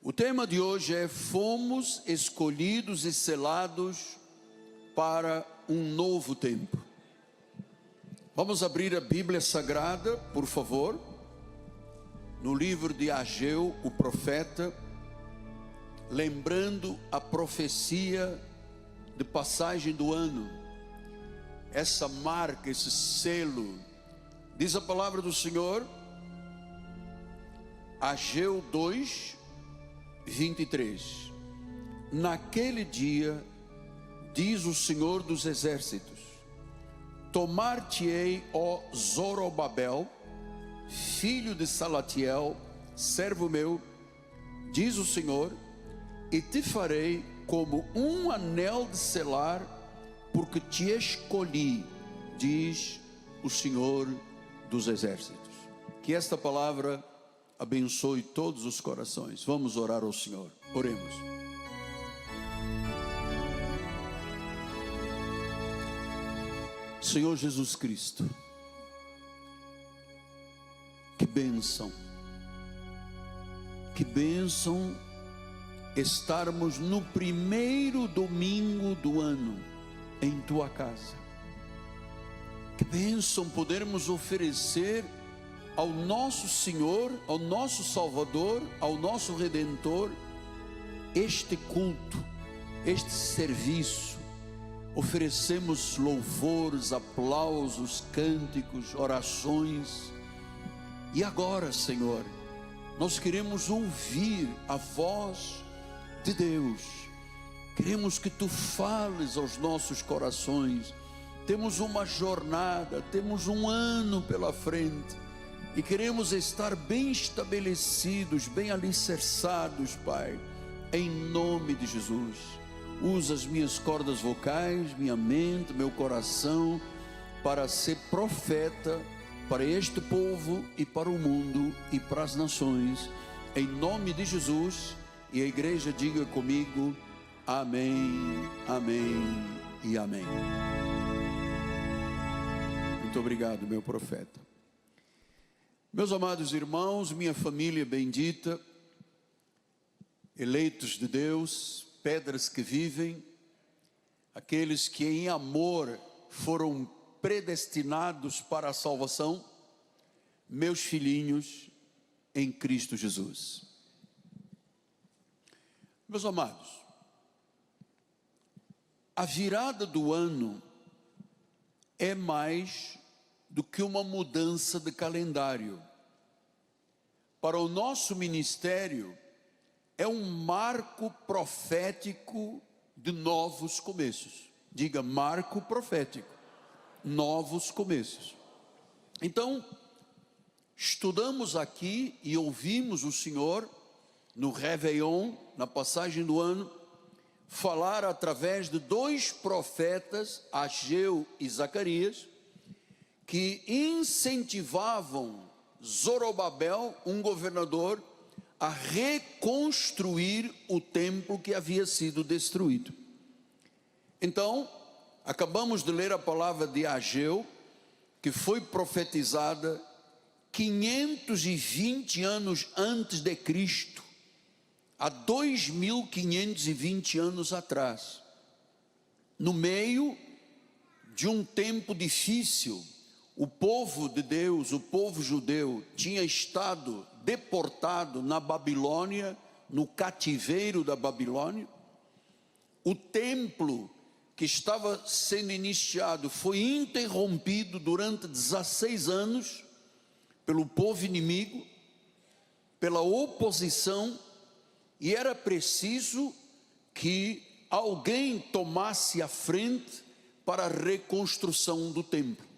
O tema de hoje é: fomos escolhidos e selados para um novo tempo. Vamos abrir a Bíblia Sagrada, por favor, no livro de Ageu, o profeta, lembrando a profecia de passagem do ano, essa marca, esse selo. Diz a palavra do Senhor, Ageu 2, 23. Naquele dia, diz o Senhor dos Exércitos: tomar-te-ei, ó Zorobabel, filho de Salatiel, servo meu, diz o Senhor, e te farei como um anel de selar, porque te escolhi, diz o Senhor dos Exércitos. Que esta palavra abençoe todos os corações. Vamos orar ao Senhor. Oremos. Senhor Jesus Cristo, que bênção estarmos no primeiro domingo do ano em tua casa. Que bênção podermos oferecer ao nosso Senhor, ao nosso Salvador, ao nosso Redentor, este culto, este serviço. Oferecemos louvores, aplausos, cânticos, orações. E agora, Senhor, nós queremos ouvir a voz de Deus. Queremos que Tu fales aos nossos corações. Temos uma jornada, temos um ano pela frente, e queremos estar bem estabelecidos, bem alicerçados, Pai, em nome de Jesus. Usa as minhas cordas vocais, minha mente, meu coração, para ser profeta para este povo e para o mundo e para as nações, em nome de Jesus. E a igreja diga comigo: amém, amém e amém. Muito obrigado, meu profeta. Meus amados irmãos, minha família bendita, eleitos de Deus, pedras que vivem, aqueles que em amor foram predestinados para a salvação, meus filhinhos em Cristo Jesus. Meus amados, a virada do ano é mais do que uma mudança de calendário. Para o nosso ministério, é um marco profético de novos começos. Diga: marco profético, novos começos. Então, estudamos aqui e ouvimos o Senhor, no Réveillon, na passagem do ano, falar através de dois profetas, Ageu e Zacarias, que incentivavam Zorobabel, um governador, a reconstruir o templo que havia sido destruído. Então, acabamos de ler a palavra de Ageu, que foi profetizada 520 anos antes de Cristo, há 2520 anos atrás, no meio de um tempo difícil. O povo de Deus, o povo judeu, tinha estado deportado na Babilônia, no cativeiro da Babilônia. O templo que estava sendo iniciado foi interrompido durante 16 anos pelo povo inimigo, pela oposição, e era preciso que alguém tomasse a frente para a reconstrução do templo.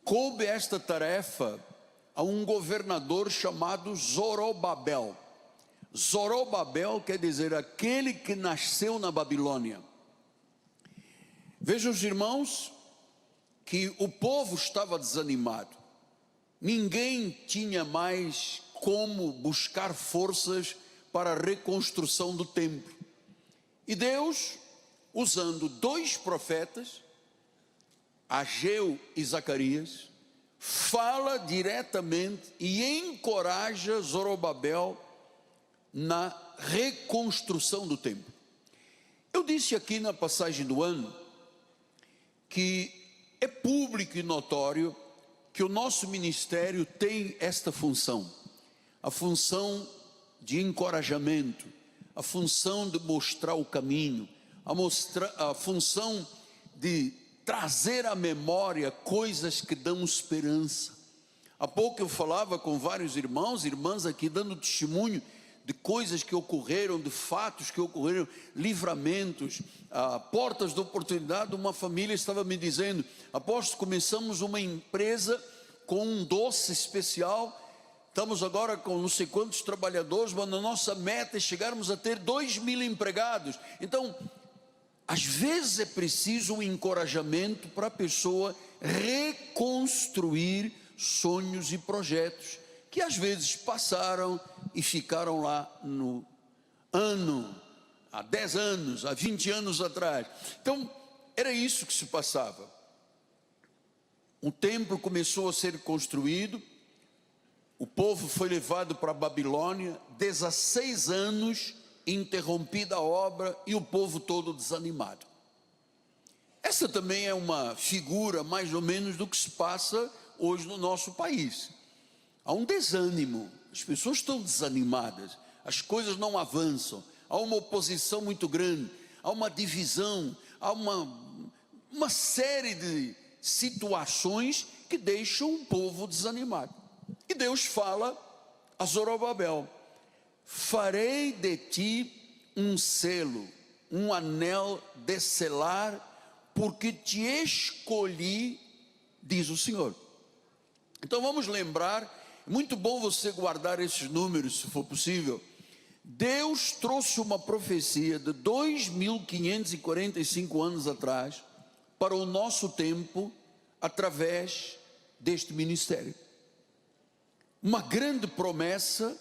Coube esta tarefa a um governador chamado Zorobabel. Zorobabel quer dizer aquele que nasceu na Babilônia. Vejam os irmãos, que o povo estava desanimado. Ninguém tinha mais como buscar forças para a reconstrução do templo. E Deus, usando dois profetas, Ageu e Zacarias, fala diretamente e encoraja Zorobabel na reconstrução do templo. Eu disse aqui na passagem do ano que é público e notório que o nosso ministério tem esta função, a função de encorajamento, a função de mostrar o caminho, a função de trazer à memória coisas que dão esperança. Há pouco eu falava com vários irmãos e irmãs aqui dando testemunho de coisas que ocorreram, de fatos que ocorreram, livramentos, portas de oportunidade. Uma família estava me dizendo: apóstolo, começamos uma empresa com um doce especial, estamos agora com não sei quantos trabalhadores, mas a nossa meta é chegarmos a ter 2.000 empregados. Então, às vezes é preciso um encorajamento para a pessoa reconstruir sonhos e projetos que às vezes passaram e ficaram lá no ano, há 10 anos, há 20 anos atrás. Então, era isso que se passava. O templo começou a ser construído, o povo foi levado para a Babilônia, 16 anos interrompida a obra e o povo todo desanimado. Essa também é uma figura mais ou menos do que se passa hoje no nosso país. Há um desânimo, as pessoas estão desanimadas, as coisas não avançam, há uma oposição muito grande, há uma divisão, há uma série de situações que deixam o povo desanimado. E Deus fala a Zorobabel: farei de ti um selo, um anel de selar, porque te escolhi, diz o Senhor. Então vamos lembrar, muito bom você guardar esses números, se for possível. Deus trouxe uma profecia de 2.545 anos atrás para o nosso tempo, através deste ministério. Uma grande promessa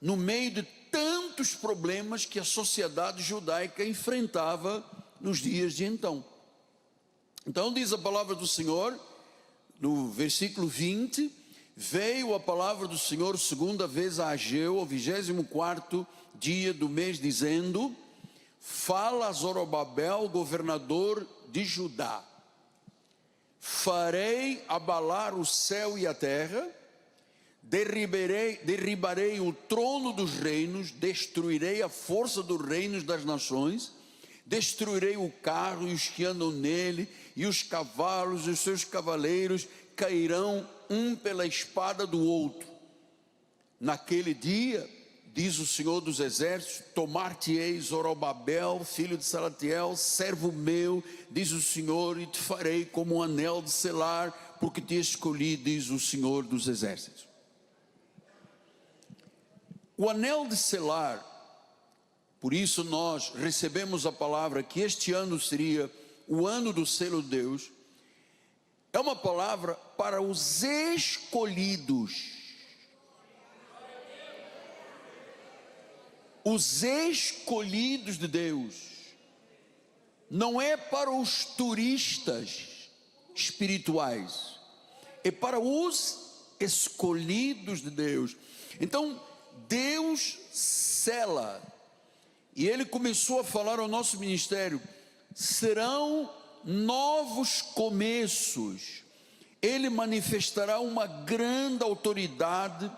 no meio de tantos problemas que a sociedade judaica enfrentava nos dias de então. Então diz a palavra do Senhor, no versículo 20: veio a palavra do Senhor segunda vez a Ageu, ao 24º dia do mês, dizendo: fala a Zorobabel, governador de Judá, farei abalar o céu e a terra, derribarei o trono dos reinos, destruirei a força dos reinos das nações, destruirei o carro e os que andam nele, e os cavalos e os seus cavaleiros cairão um pela espada do outro. Naquele dia, diz o Senhor dos Exércitos, tomar-te-ei Zorobabel, filho de Salatiel, servo meu, diz o Senhor, e te farei como um anel de selar, porque te escolhi, diz o Senhor dos Exércitos. O anel de selar, por isso nós recebemos a palavra que este ano seria o ano do selo de Deus, é uma palavra para os escolhidos. Os escolhidos de Deus. Não é para os turistas espirituais, é para os escolhidos de Deus. Então Deus sela, e Ele começou a falar ao nosso ministério: serão novos começos. Ele manifestará uma grande autoridade,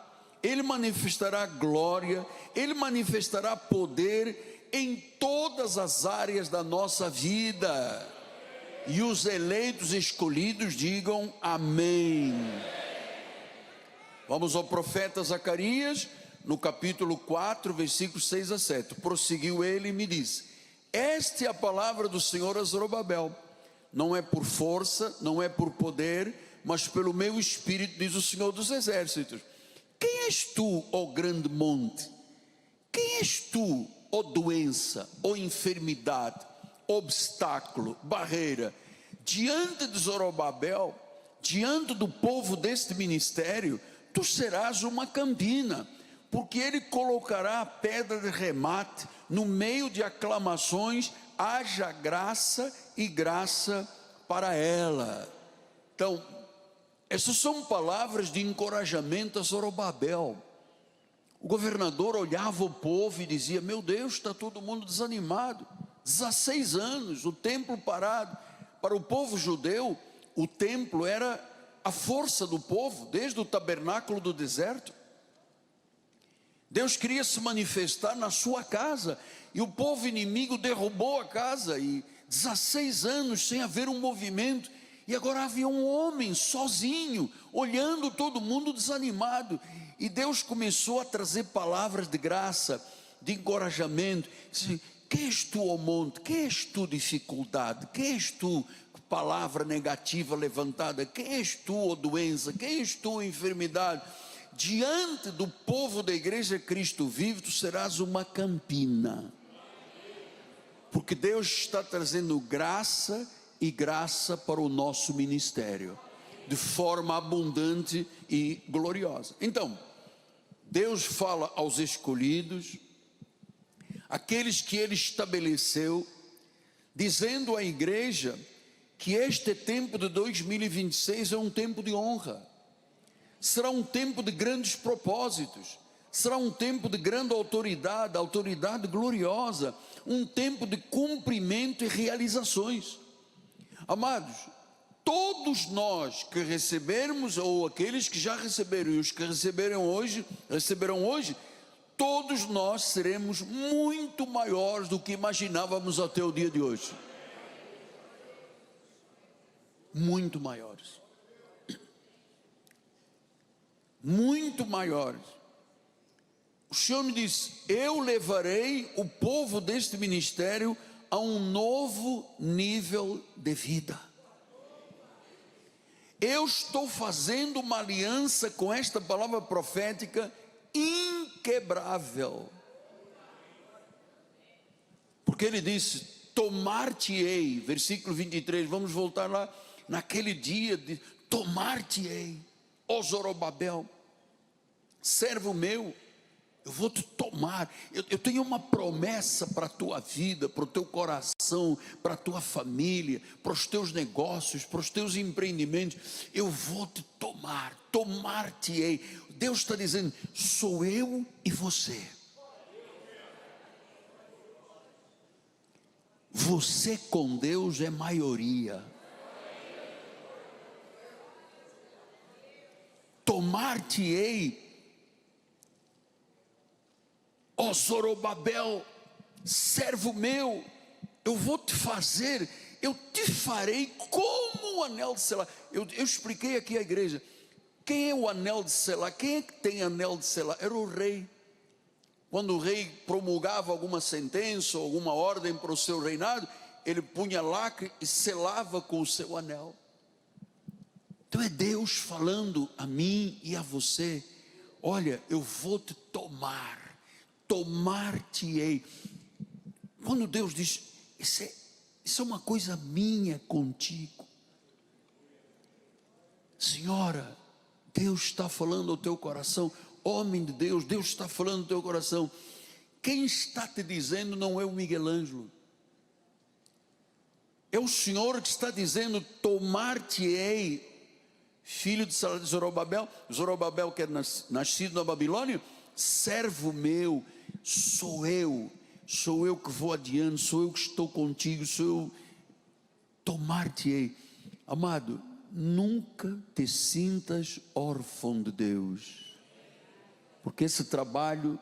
Ele manifestará glória, Ele manifestará poder em todas as áreas da nossa vida. E os eleitos escolhidos digam amém. Vamos ao profeta Zacarias, no capítulo 4, versículos 6 a 7. Prosseguiu ele e me disse: esta é a palavra do Senhor a Zorobabel. Não é por força, não é por poder, mas pelo meu espírito, diz o Senhor dos Exércitos. Quem és tu, ó grande monte? Quem és tu, ó doença, ó enfermidade, obstáculo, barreira? Diante de Zorobabel, diante do povo deste ministério, tu serás uma campina, porque ele colocará a pedra de remate no meio de aclamações, haja graça e graça para ela. Então, essas são palavras de encorajamento a Zorobabel, O governador olhava o povo e dizia: meu Deus, está todo mundo desanimado. 16 anos, o templo parado. Para o povo judeu, o templo era a força do povo, desde o tabernáculo do deserto. Deus queria se manifestar na sua casa, e o povo inimigo derrubou a casa, e 16 anos sem haver um movimento, e agora havia um homem sozinho, olhando todo mundo desanimado, e Deus começou a trazer palavras de graça, de encorajamento. Disse: que és tu, ó monte? Que és tu, dificuldade? Que és tu, palavra negativa levantada? Que és tu, ó doença? Que és tu, enfermidade? Diante do povo da igreja Cristo vive, tu serás uma campina, porque Deus está trazendo graça e graça para o nosso ministério, de forma abundante e gloriosa. Então, Deus fala aos escolhidos, aqueles que Ele estabeleceu, dizendo à igreja que este tempo de 2026 é um tempo de honra, será um tempo de grandes propósitos, será um tempo de grande autoridade, autoridade gloriosa, um tempo de cumprimento e realizações. Amados, todos nós que recebermos, ou aqueles que já receberam e os que receberão hoje, todos nós seremos muito maiores do que imaginávamos até o dia de hoje. Muito maiores. Muito maiores. O Senhor me disse: eu levarei o povo deste ministério a um novo nível de vida. Eu estou fazendo uma aliança com esta palavra profética inquebrável, porque Ele disse: tomar-te-ei, versículo 23, vamos voltar lá, naquele dia de tomar-te-ei, ó Zorobabel, servo meu, eu vou te tomar. Eu tenho uma promessa para a tua vida, para o teu coração, para a tua família, para os teus negócios, para os teus empreendimentos. Eu vou te tomar, tomar-te-ei. Deus está dizendo: sou eu e você. Você com Deus é maioria. Tomar-te-ei, ó Zorobabel, servo meu, eu vou te fazer, eu te farei como o anel de Selá. Eu expliquei aqui à igreja, quem é o anel de Selá? Quem é que tem anel de Selá? Era o rei. Quando o rei promulgava alguma sentença, ou alguma ordem para o seu reinado, ele punha lacre e selava com o seu anel. Então é Deus falando a mim e a você: olha, eu vou te tomar, tomar-te-ei. Quando Deus diz, isso é uma coisa minha contigo. Senhora, Deus está falando ao teu coração. Homem de Deus, Deus está falando ao teu coração. Quem está te dizendo não é o Miguel Ângelo, é o Senhor que está dizendo: tomar-te-ei, filho de Zorobabel. Zorobabel, que é nascido na Babilônia, servo meu, sou eu que vou adiante, sou eu que estou contigo, sou eu. Tomar-te-ei. Amado, nunca te sintas órfão de Deus, porque esse trabalho,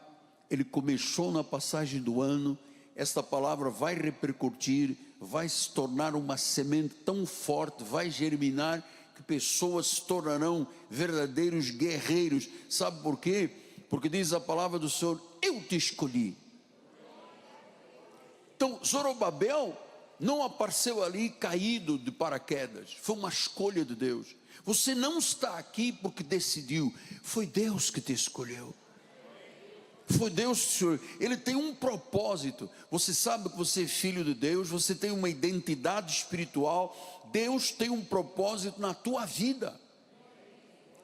ele começou na passagem do ano. Esta palavra vai repercutir, vai se tornar uma semente tão forte, vai germinar, que pessoas se tornarão verdadeiros guerreiros. Sabe por quê? Porque diz a palavra do Senhor: eu te escolhi. Então Zorobabel não apareceu ali caído de paraquedas, foi uma escolha de Deus. Você não está aqui porque decidiu, foi Deus que te escolheu. Foi Deus, Senhor. Ele tem um propósito. Você sabe que você é filho de Deus, você tem uma identidade espiritual. Deus tem um propósito na tua vida.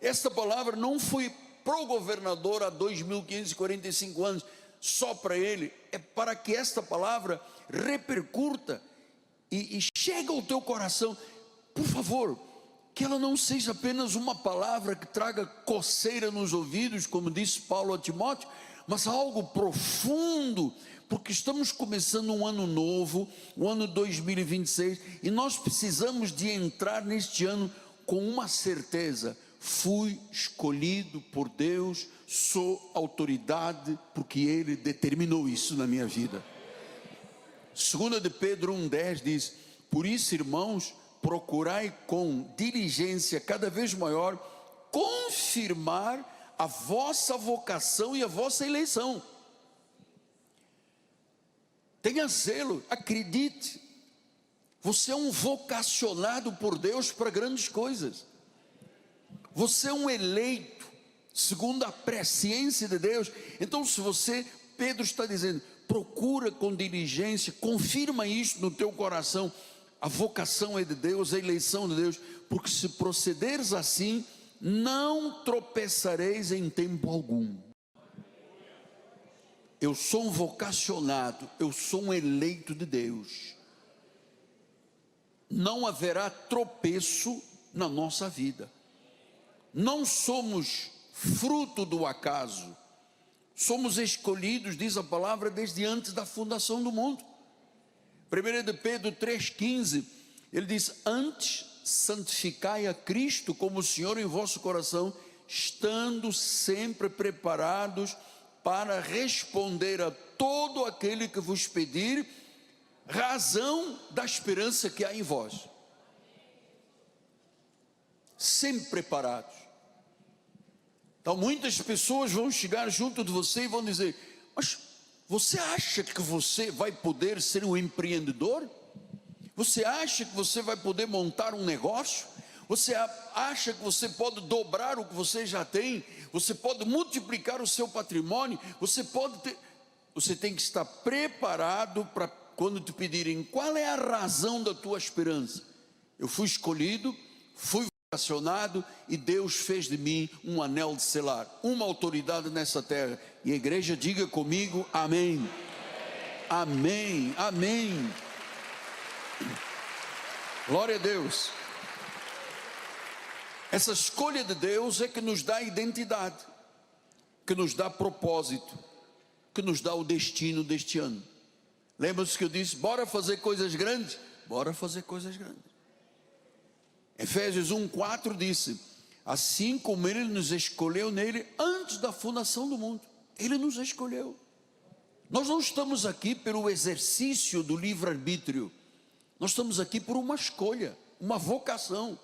Esta palavra não foi para o governador há 2.545 anos, só para ele. É para que esta palavra repercuta e chegue ao teu coração. Por favor, que ela não seja apenas uma palavra que traga coceira nos ouvidos, como disse Paulo a Timóteo, mas algo profundo, porque estamos começando um ano novo, o ano 2026, e nós precisamos de entrar neste ano com uma certeza: fui escolhido por Deus, sou autoridade, porque Ele determinou isso na minha vida. 2 de Pedro 1,10 diz: por isso, irmãos, procurai com diligência cada vez maior confirmar a vossa vocação e a vossa eleição. Tenha zelo, acredite, você é um vocacionado por Deus para grandes coisas. Você é um eleito segundo a presciência de Deus. Então, se você, Pedro está dizendo, procura com diligência, confirma isso no teu coração, a vocação é de Deus, a eleição de Deus, porque se procederes assim, não tropeçareis em tempo algum. Eu sou um vocacionado, eu sou um eleito de Deus. Não haverá tropeço na nossa vida. Não somos fruto do acaso. Somos escolhidos, diz a palavra, desde antes da fundação do mundo. 1 de Pedro 3,15, ele diz: antes santificai a Cristo como Senhor em vosso coração, estando sempre preparados para responder a todo aquele que vos pedir razão da esperança que há em vós. Sempre preparados. Então muitas pessoas vão chegar junto de você e vão dizer: mas você acha que você vai poder ser um empreendedor? Você acha que você vai poder montar um negócio? Você acha que você pode dobrar o que você já tem? Você pode multiplicar o seu patrimônio? Você tem que estar preparado para quando te pedirem qual é a razão da tua esperança. Eu fui escolhido, fui vocacionado e Deus fez de mim um anel de selar, uma autoridade nessa terra. E a igreja diga comigo: amém. Amém, amém. Glória a Deus. Essa escolha de Deus é que nos dá identidade, que nos dá propósito, que nos dá o destino deste ano. Lembra-se que eu disse: bora fazer coisas grandes? Bora fazer coisas grandes. Efésios 1,4 disse: assim como Ele nos escolheu nele antes da fundação do mundo. Ele nos escolheu. Nós não estamos aqui pelo exercício do livre-arbítrio. Nós estamos aqui por uma escolha, uma vocação.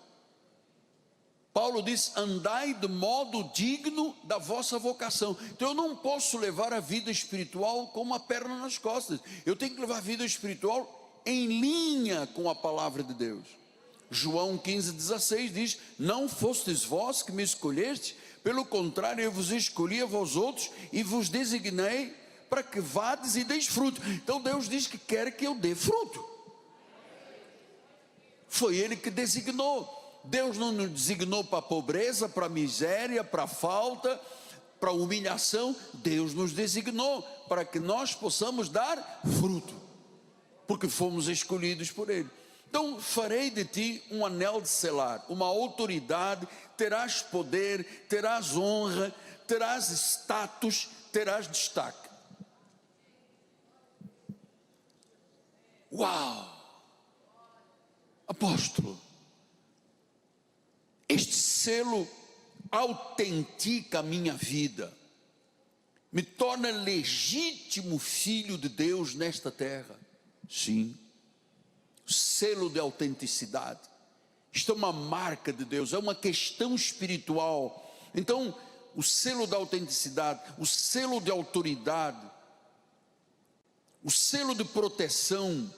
Paulo diz: andai de modo digno da vossa vocação. Então eu não posso levar a vida espiritual com uma perna nas costas. Eu tenho que levar a vida espiritual em linha com a palavra de Deus. João 15,16 diz: não fostes vós que me escolhestes, pelo contrário, eu vos escolhi a vós outros e vos designei para que vades e deis fruto. Então Deus diz que quer que eu dê fruto. Foi Ele que designou. Deus não nos designou para a pobreza, para a miséria, para a falta, para a humilhação. Deus nos designou para que nós possamos dar fruto, porque fomos escolhidos por Ele. Então farei de ti um anel de selar, uma autoridade, terás poder, terás honra, terás status, terás destaque. Uau! Apóstolo, este selo autentica a minha vida, me torna legítimo filho de Deus nesta terra. Sim, selo de autenticidade. Isto é uma marca de Deus, é uma questão espiritual. Então, o selo da autenticidade, o selo de autoridade, o selo de proteção,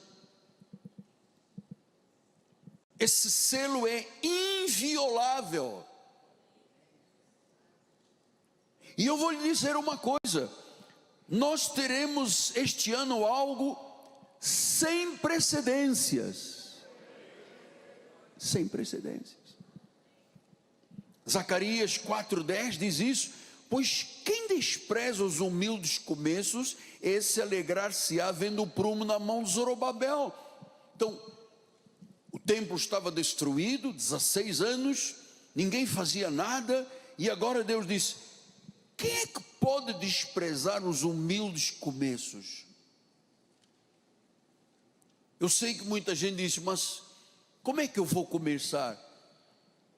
esse selo é inviolável. E eu vou lhe dizer uma coisa: nós teremos este ano algo sem precedências. Sem precedências. Zacarias 4,10 diz isso: pois quem despreza os humildes começos, esse alegrar-se-á vendo o prumo na mão de Zorobabel. Então, o templo estava destruído, 16 anos, ninguém fazia nada, e agora Deus disse: quem é que pode desprezar os humildes começos? Eu sei que muita gente diz, mas como é que eu vou começar?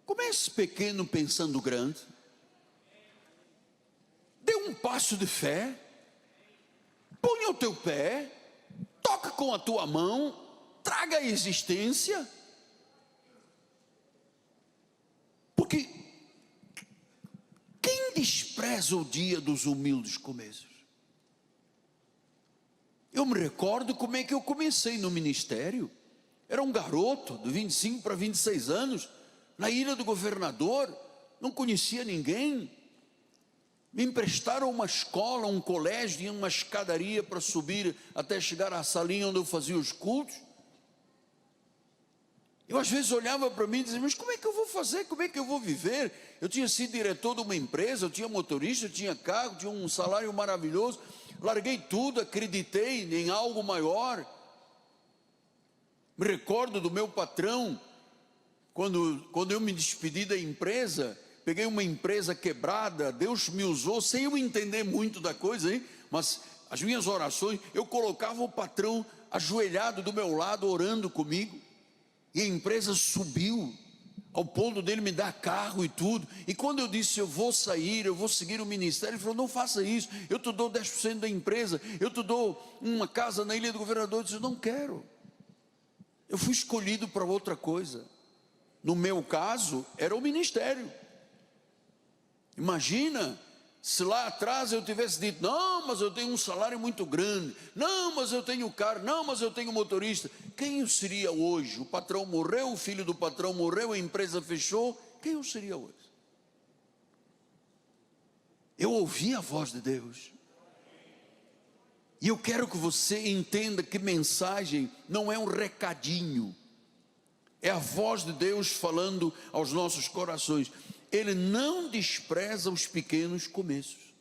Comece pequeno pensando grande. Dê um passo de fé. Ponha o teu pé. Toca com a tua mão. Traga a existência. Porque quem despreza o dia dos humildes começos? Eu me recordo como é que eu comecei no ministério. Era um garoto de 25 para 26 anos, na Ilha do Governador, não conhecia ninguém. Me emprestaram uma escola, um colégio, tinha uma escadaria para subir até chegar à salinha onde eu fazia os cultos. Eu às vezes olhava para mim e dizia, mas como é que eu vou fazer? Como é que eu vou viver? Eu tinha sido diretor de uma empresa, eu tinha motorista, eu tinha carro, tinha um salário maravilhoso. Larguei tudo, acreditei em algo maior. Me recordo do meu patrão, quando eu me despedi da empresa, peguei uma empresa quebrada, Deus me usou, sem eu entender muito da coisa, hein? Mas as minhas orações, eu colocava o patrão ajoelhado do meu lado, orando comigo, e a empresa subiu, ao ponto dele me dar carro e tudo. E quando eu disse, eu vou sair, eu vou seguir o ministério, ele falou, não faça isso, eu te dou 10% da empresa, eu te dou uma casa na Ilha do Governador. Eu disse, não quero. Eu fui escolhido para outra coisa. No meu caso, era o ministério. Imagina se lá atrás eu tivesse dito, não, mas eu tenho um salário muito grande, não, mas eu tenho carro, não, mas eu tenho motorista. Quem eu seria hoje? O patrão morreu, o filho do patrão morreu, a empresa fechou. Quem eu seria hoje? Eu ouvi a voz de Deus. E eu quero que você entenda que mensagem não é um recadinho, é a voz de Deus falando aos nossos corações. Ele não despreza os pequenos começos.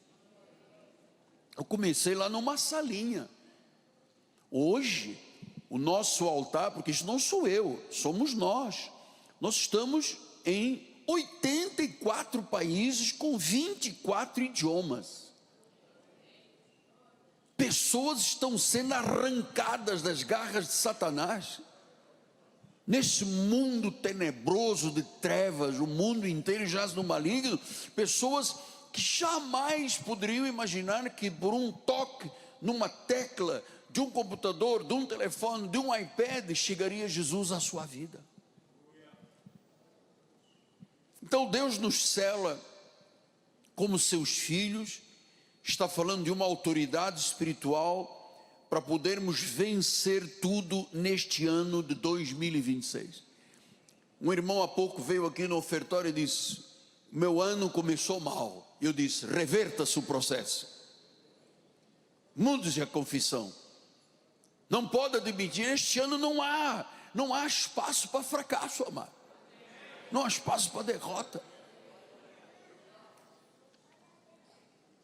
Eu comecei lá numa salinha. Hoje, o nosso altar, porque isso não sou eu, somos nós. Nós estamos em 84 países com 24 idiomas. Pessoas estão sendo arrancadas das garras de Satanás. Nesse mundo tenebroso de trevas, o mundo inteiro jaz no maligno. Pessoas que jamais poderiam imaginar que por um toque numa tecla de um computador, de um telefone, de um iPad, chegaria Jesus à sua vida. Então Deus nos cela como seus filhos. Está falando de uma autoridade espiritual para podermos vencer tudo neste ano de 2026. Um irmão há pouco veio aqui no ofertório e disse, meu ano começou mal. Eu disse, reverta-se o processo. Mude-se a confissão. Não pode admitir, este ano não há espaço para fracasso, amado. Não há espaço para derrota.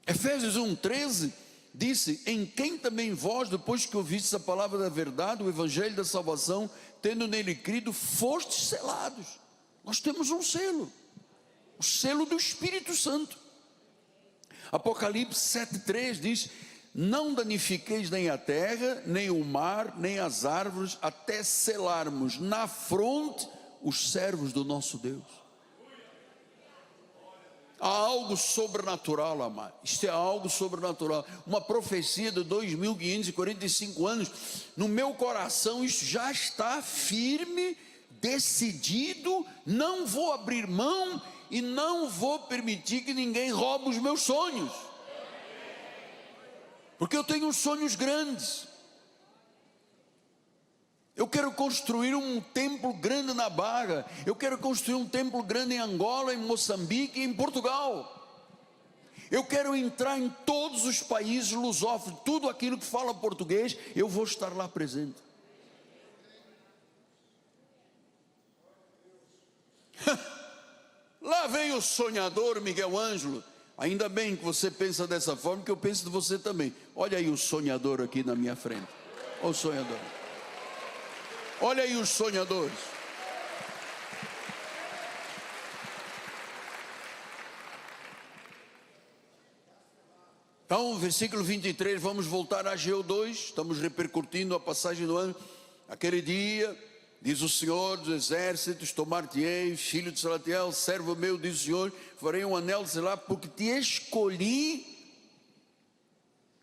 Efésios 1:13 disse, em quem também vós, depois que ouvistes a palavra da verdade, o evangelho da salvação, tendo nele crido, fostes selados. Nós temos um selo, o selo do Espírito Santo. Apocalipse 7:3 diz, não danifiqueis nem a terra, nem o mar, nem as árvores, até selarmos na fronte os servos do nosso Deus. Há algo sobrenatural, amado. Isto é algo sobrenatural. Uma profecia de 2545 anos. No meu coração isso já está firme, decidido. Não vou abrir mão e não vou permitir que ninguém roube os meus sonhos. Porque eu tenho sonhos grandes. Eu quero construir um templo grande na Barra. Eu quero construir um templo grande em Angola, em Moçambique e em Portugal. Eu quero entrar em todos os países lusófonos. Tudo aquilo que fala português, eu vou estar lá presente. Lá vem o sonhador Miguel Ângelo. Ainda bem que você pensa dessa forma, que eu penso de você também. Olha aí o sonhador aqui na minha frente. Olha o sonhador. Olha aí os sonhadores. Então, versículo 23, vamos voltar a Ageu 2, estamos repercutindo a passagem do ano. Aquele dia, diz o Senhor dos Exércitos, tomar-te-ei, filho de Salatiel, servo meu, diz o Senhor, farei um anel de Selá, porque te escolhi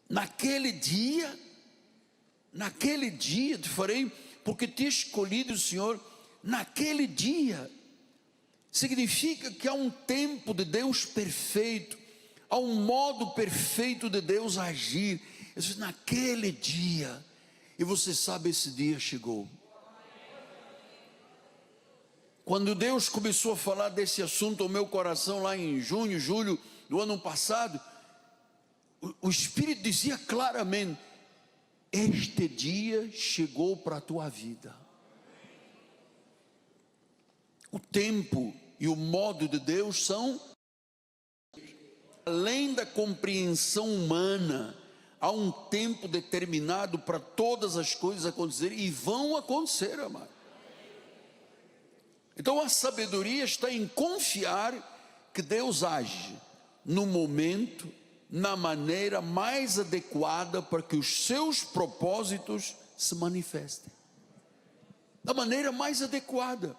naquele dia te farei, porque te escolhi, diz o Senhor, naquele dia. Significa que há um tempo de Deus perfeito, há um modo perfeito de Deus agir. Naquele dia, e você sabe, esse dia chegou. Quando Deus começou a falar desse assunto ao meu coração, lá em junho, julho do ano passado, o Espírito dizia claramente: este dia chegou para a tua vida. O tempo e o modo de Deus são além da compreensão humana. Há um tempo determinado para todas as coisas acontecerem, e vão acontecer, amado. Então a sabedoria está em confiar que Deus age no momento, na maneira mais adequada para que os seus propósitos se manifestem, da maneira mais adequada.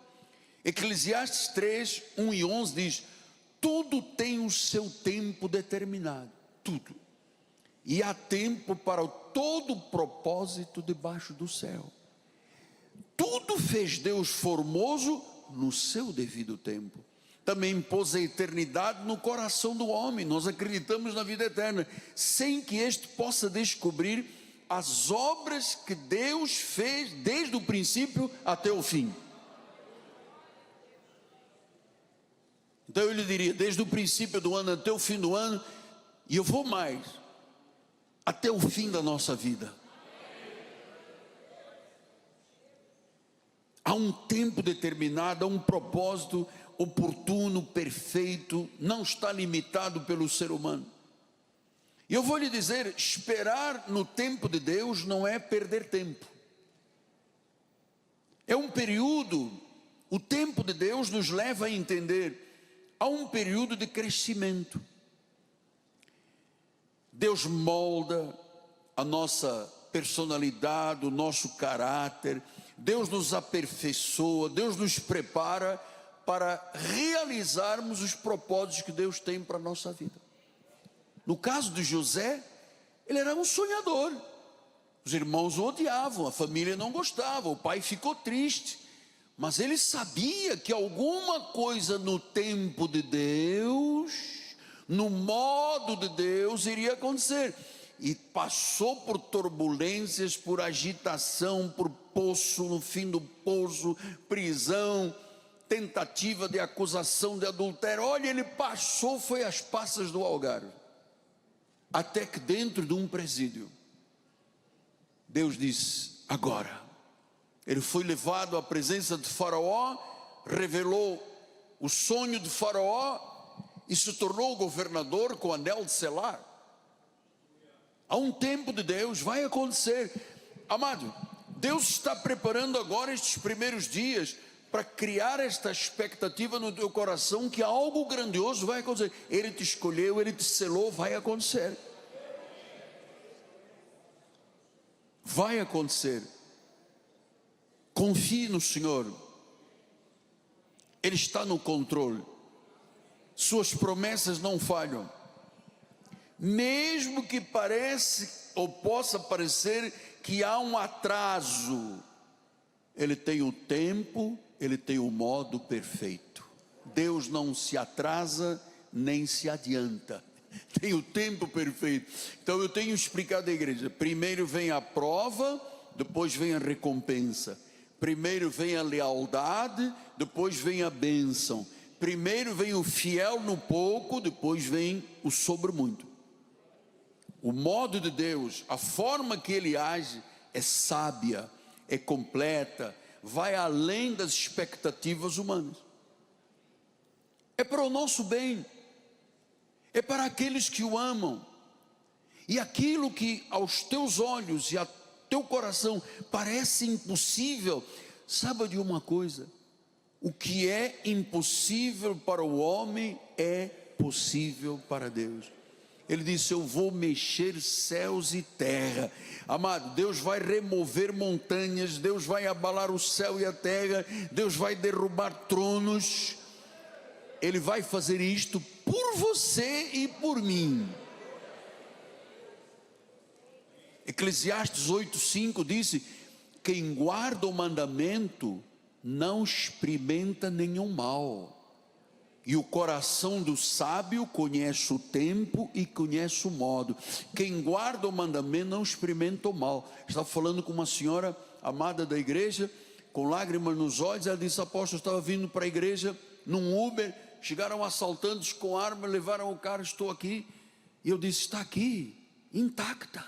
Eclesiastes 3, 1 e 11 diz: tudo tem o seu tempo determinado, tudo, e há tempo para todo propósito debaixo do céu. Tudo fez Deus formoso no seu devido tempo. Também pôs a eternidade no coração do homem. Nós acreditamos na vida eterna, sem que este possa descobrir as obras que Deus fez desde o princípio até o fim. Então eu lhe diria, desde o princípio do ano até o fim do ano, e eu vou mais, até o fim da nossa vida. Há um tempo determinado, há um propósito oportuno, perfeito, não está limitado pelo ser humano. E eu vou lhe dizer, esperar no tempo de Deus não é perder tempo. É um período, o tempo de Deus nos leva a entender, há um período de crescimento. Deus molda a nossa personalidade, o nosso caráter, Deus nos aperfeiçoa, Deus nos prepara para realizarmos os propósitos que Deus tem para a nossa vida. No caso de José, ele era um sonhador. Os irmãos o odiavam, a família não gostava, o pai ficou triste. Mas ele sabia que alguma coisa no tempo de Deus, no modo de Deus, iria acontecer. E passou por turbulências, por agitação, por poço, no fim do poço, prisão, tentativa de acusação de adultério. Olha, ele passou, foi às passas do Algarve, até que dentro de um presídio, Deus disse: agora. Ele foi levado à presença de Faraó, revelou o sonho de Faraó e se tornou governador com o anel de selar. Há um tempo de Deus, vai acontecer. Amado, Deus está preparando agora estes primeiros dias para criar esta expectativa no teu coração que algo grandioso vai acontecer. Ele te escolheu, Ele te selou, vai acontecer. Vai acontecer. Confie no Senhor, Ele está no controle, suas promessas não falham. Mesmo que pareça ou possa parecer que há um atraso, Ele tem o tempo, Ele tem o modo perfeito. Deus não se atrasa nem se adianta, tem o tempo perfeito. Então eu tenho explicado à igreja: primeiro vem a prova, depois vem a recompensa. Primeiro vem a lealdade, depois vem a bênção. Primeiro vem o fiel no pouco, depois vem o sobre muito. O modo de Deus, a forma que Ele age é sábia, é completa, vai além das expectativas humanas. É para o nosso bem, é para aqueles que o amam. E aquilo que aos teus olhos e a teu coração parece impossível, saiba de uma coisa: o que é impossível para o homem é possível para Deus. Ele disse: eu vou mexer céus e terra. Amado, Deus vai remover montanhas, Deus vai abalar o céu e a terra, Deus vai derrubar tronos. Ele vai fazer isto por você e por mim. Eclesiastes 8:5 disse: quem guarda o mandamento não experimenta nenhum mal, e o coração do sábio conhece o tempo e conhece o modo. Quem guarda o mandamento não experimenta o mal. Estava falando com uma senhora amada da igreja, com lágrimas nos olhos. Ela disse: apóstolo, eu estava vindo para a igreja num Uber, chegaram assaltantes com arma, levaram o carro, estou aqui. E eu disse: está aqui, intacta.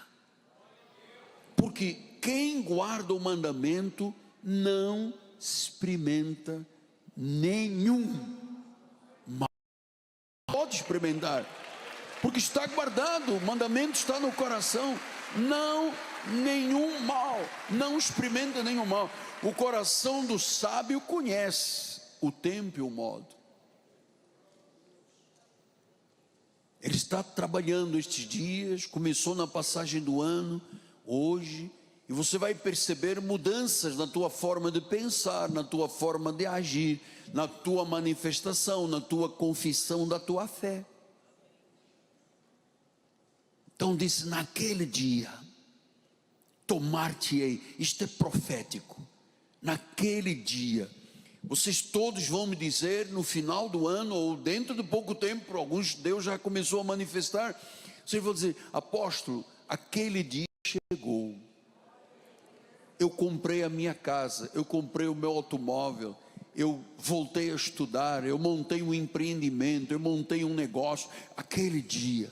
Porque quem guarda o mandamento não experimenta nenhum mal. Pode experimentar, porque está guardado, o mandamento está no coração. Não, nenhum mal, não experimenta nenhum mal. O coração do sábio conhece o tempo e o modo. Ele está trabalhando estes dias, começou na passagem do ano, hoje, e você vai perceber mudanças na tua forma de pensar, na tua forma de agir, na tua manifestação, na tua confissão da tua fé. Então disse: naquele dia tomar-te-ei. Isto é profético. Naquele dia, vocês todos vão me dizer no final do ano, ou dentro de pouco tempo, alguns Deus já começou a manifestar, vocês vão dizer: apóstolo, aquele dia chegou. Eu comprei a minha casa, eu comprei o meu automóvel, eu voltei a estudar, eu montei um empreendimento, eu montei um negócio. Aquele dia,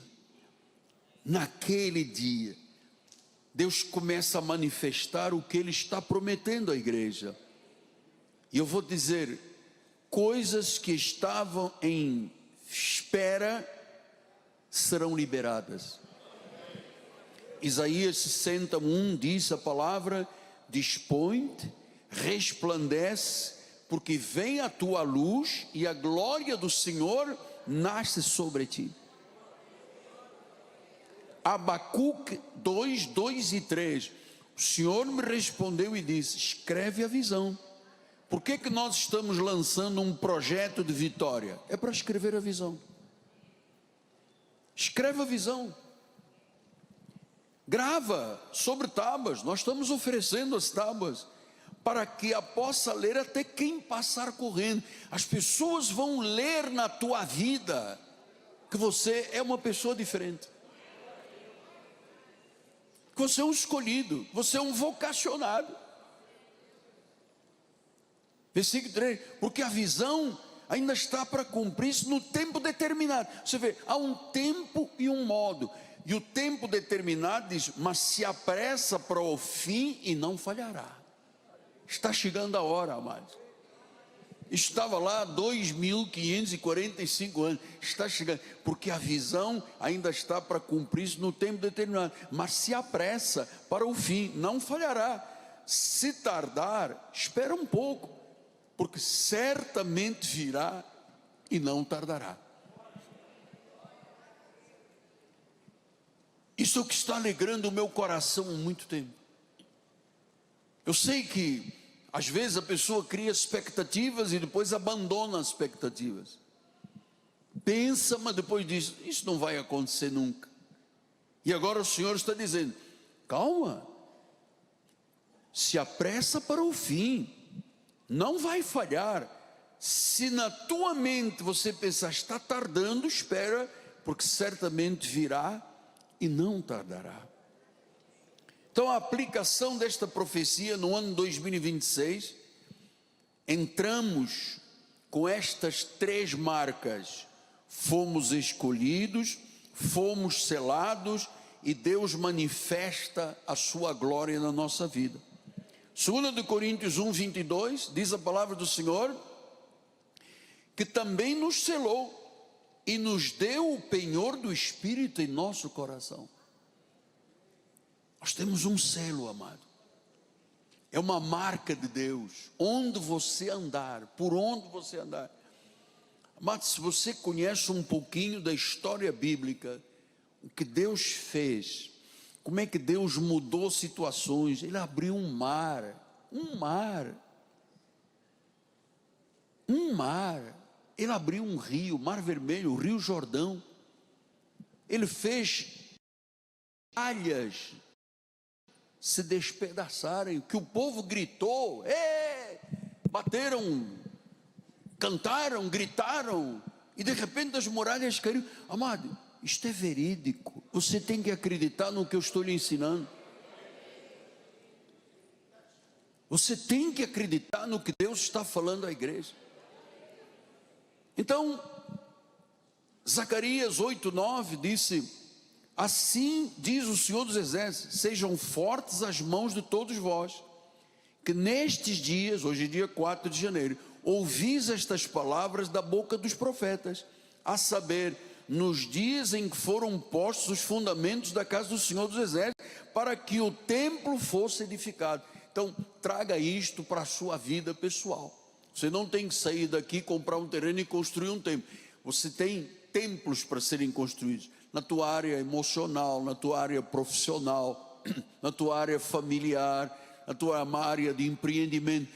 naquele dia, Deus começa a manifestar o que Ele está prometendo à igreja. E eu vou dizer, coisas que estavam em espera serão liberadas. Isaías 61 diz a palavra: dispõe-te, resplandece, porque vem a tua luz e a glória do Senhor nasce sobre ti. Abacuque 2, 2 e 3. O Senhor me respondeu e disse: escreve a visão. Por que que nós estamos lançando um projeto de vitória? É para escrever a visão. Escreve a visão. Grava sobre tábuas. Nós estamos oferecendo as tábuas para que a possa ler até quem passar correndo. As pessoas vão ler na tua vida que você é uma pessoa diferente, que você é um escolhido, você é um vocacionado. Versículo 3: porque a visão ainda está para cumprir-se no tempo determinado. Você vê, há um tempo e um modo. E o tempo determinado diz: mas se apressa para o fim e não falhará. Está chegando a hora, amados. Estava lá 2545 anos. Está chegando, porque a visão ainda está para cumprir-se no tempo determinado. Mas se apressa para o fim, não falhará. Se tardar, espera um pouco, porque certamente virá e não tardará. Isso é o que está alegrando o meu coração há muito tempo. Eu sei que às vezes a pessoa cria expectativas e depois abandona as expectativas. Pensa, mas depois diz: isso não vai acontecer nunca. E agora o Senhor está dizendo: calma, se apressa para o fim, não vai falhar. Se na tua mente você pensar: está tardando, espera, porque certamente virá e não tardará. Então a aplicação desta profecia no ano 2026, entramos com estas três marcas: fomos escolhidos, fomos selados e Deus manifesta a sua glória na nossa vida. 2 Coríntios 1, 22, diz a palavra do Senhor, que também nos selou e nos deu o penhor do Espírito em nosso coração. Nós temos um selo, amado. É uma marca de Deus. Onde você andar, por onde você andar. Amado, se você conhece um pouquinho da história bíblica, o que Deus fez, como é que Deus mudou situações. Ele abriu um mar, ele abriu um rio, o Mar Vermelho, o Rio Jordão. Ele fez alhas se despedaçarem, que o povo gritou, bateram, cantaram, gritaram, e de repente as muralhas caíram. Amado, isto é verídico, você tem que acreditar no que eu estou lhe ensinando. Você tem que acreditar no que Deus está falando à igreja. Então, Zacarias 8:9 disse: assim diz o Senhor dos Exércitos, sejam fortes as mãos de todos vós, que nestes dias, hoje é dia 4 de janeiro, ouvis estas palavras da boca dos profetas, a saber, nos dias em que foram postos os fundamentos da casa do Senhor dos Exércitos, para que o templo fosse edificado. Então, traga isto para a sua vida pessoal. Você não tem que sair daqui, comprar um terreno e construir um templo. Você tem templos para serem construídos, na tua área emocional, na tua área profissional, na tua área familiar, na tua área de empreendimento.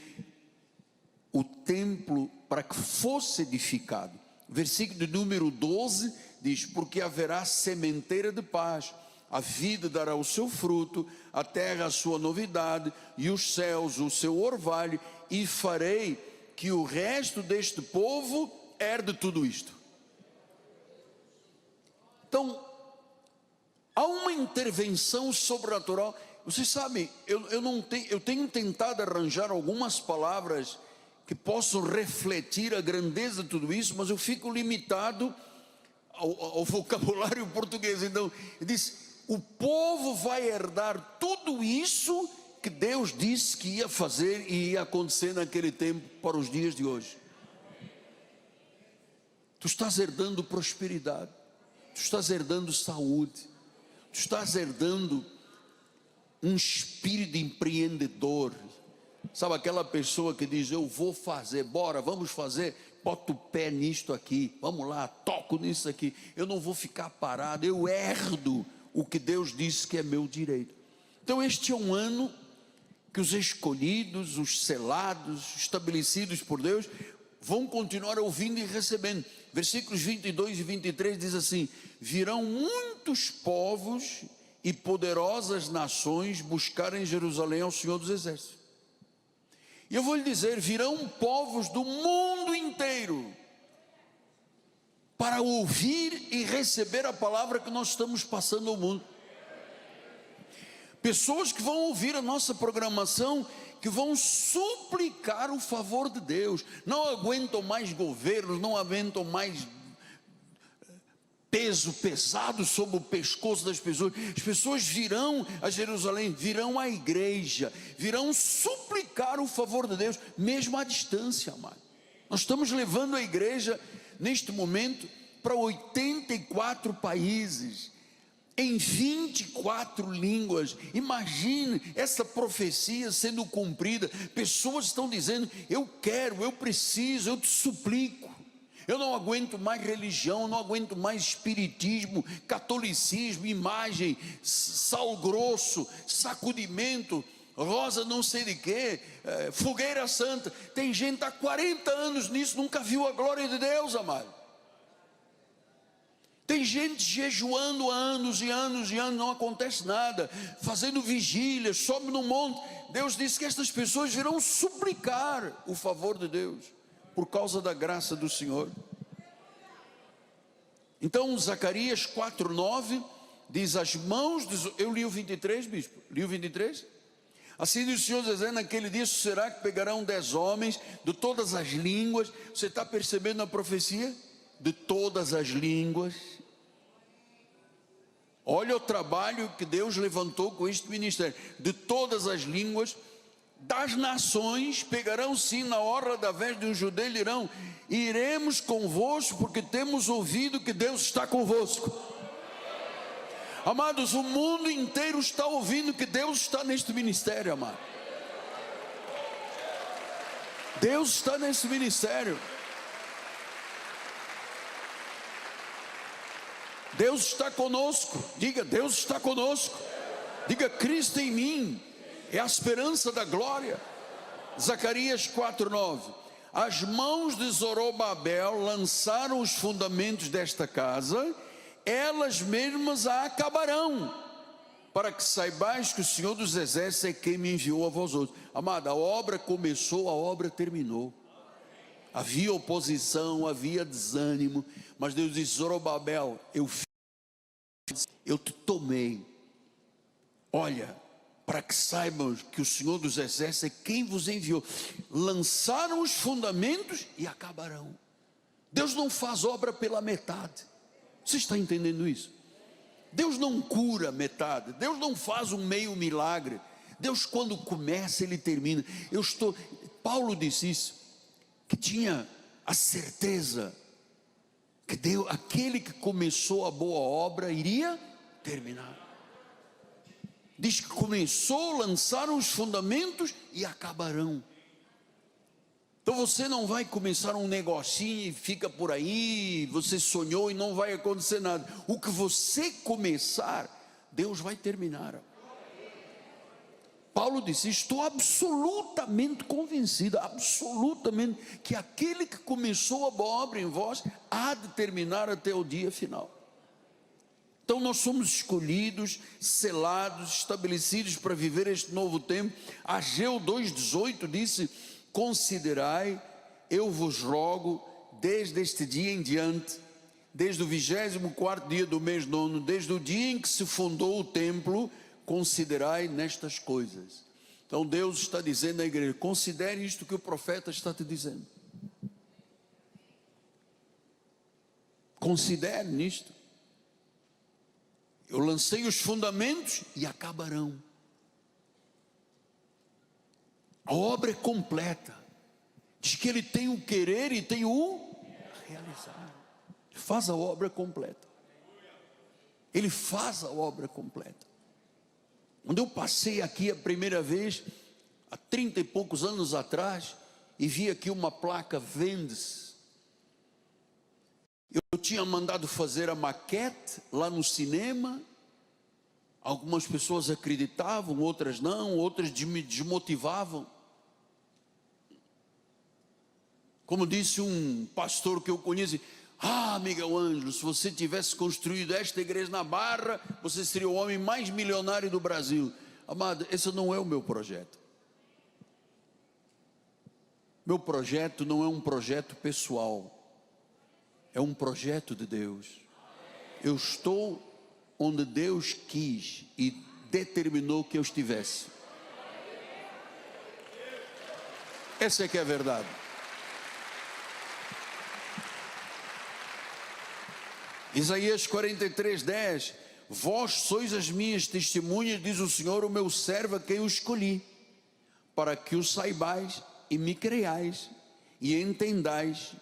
O templo para que fosse edificado. Versículo de número 12 diz: porque haverá sementeira de paz, a vida dará o seu fruto, a terra a sua novidade, e os céus o seu orvalho, e farei que o resto deste povo herde tudo isto. Então, há uma intervenção sobrenatural. Vocês sabem, eu tenho tentado arranjar algumas palavras que possam refletir a grandeza de tudo isso, mas eu fico limitado ao vocabulário português. Então, ele diz: o povo vai herdar tudo isso que Deus disse que ia fazer e ia acontecer naquele tempo para os dias de hoje. Tu estás herdando prosperidade, tu estás herdando saúde, tu estás herdando um espírito empreendedor. Sabe aquela pessoa que diz: eu vou fazer, bora, vamos fazer, bota o pé nisto aqui, vamos lá, toco nisso aqui, eu não vou ficar parado, eu herdo o que Deus disse que é meu direito. Então este é um ano que os escolhidos, os selados, estabelecidos por Deus, vão continuar ouvindo e recebendo. Versículos 22 e 23 diz assim: virão muitos povos e poderosas nações buscar em Jerusalém ao Senhor dos Exércitos. E eu vou lhe dizer, virão povos do mundo inteiro para ouvir e receber a palavra que nós estamos passando ao mundo. Pessoas que vão ouvir a nossa programação, que vão suplicar o favor de Deus. Não aguentam mais governos, não aguentam mais peso pesado sobre o pescoço das pessoas. As pessoas virão a Jerusalém, virão à igreja, virão suplicar o favor de Deus, mesmo à distância, amado. Nós estamos levando a igreja, neste momento, para 84 países, em 24 línguas. Imagine essa profecia sendo cumprida. Pessoas estão dizendo: eu quero, eu preciso, eu te suplico. Eu não aguento mais religião, não aguento mais espiritismo, catolicismo, imagem, sal grosso, sacudimento, rosa não sei de quê, fogueira santa. Tem gente há 40 anos nisso, nunca viu a glória de Deus, amado. Tem gente jejuando há anos e anos e anos, não acontece nada, fazendo vigílias, sobe no monte. Deus disse que estas pessoas virão suplicar o favor de Deus, por causa da graça do Senhor. Então Zacarias 4:9 diz: as mãos dos... Eu li o 23, bispo, li o 23. Assim diz o Senhor, dizendo: naquele dia será que pegarão 10 homens de todas as línguas. Você está percebendo a profecia? De todas as línguas. Olha o trabalho que Deus levantou com este ministério. De todas as línguas, das nações, pegarão sim na orla da veste de um judeu e dirão: iremos convosco, porque temos ouvido que Deus está convosco. Amados, o mundo inteiro está ouvindo que Deus está neste ministério, amado. Deus está nesse ministério. Deus está conosco. Diga, Deus está conosco. Diga, Cristo em mim é a esperança da glória. Zacarias 4:9. As mãos de Zorobabel lançaram os fundamentos desta casa, elas mesmas a acabarão, para que saibais que o Senhor dos Exércitos é quem me enviou a vós outros. Amado, a obra começou, a obra terminou. Havia oposição, havia desânimo, mas Deus disse: Zorobabel, eu te tomei. Olha, para que saibam que o Senhor dos Exércitos é quem vos enviou. Lançaram os fundamentos e acabarão. Deus não faz obra pela metade. Você está entendendo isso? Deus não cura metade. Deus não faz um meio milagre. Deus, quando começa, Ele termina. Paulo disse isso, que tinha a certeza que Deus, aquele que começou a boa obra, iria terminar. Diz que começou, lançaram os fundamentos e acabarão. Então você não vai começar um negocinho e fica por aí, você sonhou e não vai acontecer nada. O que você começar, Deus vai terminar. Paulo disse: estou absolutamente convencido, absolutamente, que aquele que começou a boa obra em vós, há de terminar até o dia final. Então nós somos escolhidos, selados, estabelecidos para viver este novo tempo. Ageu 2:18 disse: considerai, eu vos rogo, desde este dia em diante, desde o 24º dia do mês nono, desde o dia em que se fundou o templo, considerai nestas coisas. Então Deus está dizendo à igreja: considere isto que o profeta está te dizendo. Considere nisto. Eu lancei os fundamentos e acabarão. A obra é completa. Diz que Ele tem o querer e tem o realizar. Ele faz a obra completa. Ele faz a obra completa. Quando eu passei aqui a primeira vez, há 30 e poucos anos atrás, e vi aqui uma placa: vende-se. Eu tinha mandado fazer a maquete lá no cinema. Algumas pessoas acreditavam, outras não, outras me desmotivavam. Como disse um pastor que eu conheço: Miguel Ângelo, se você tivesse construído esta igreja na Barra, você seria o homem mais milionário do Brasil. Amado, esse não é o meu projeto. Meu projeto não é um projeto pessoal, é um projeto de Deus. Eu estou onde Deus quis e determinou que eu estivesse. Essa é que é a verdade. Isaías 43:10: vós sois as minhas testemunhas, diz o Senhor, o meu servo a quem eu escolhi, para que o saibais e me creiais e entendais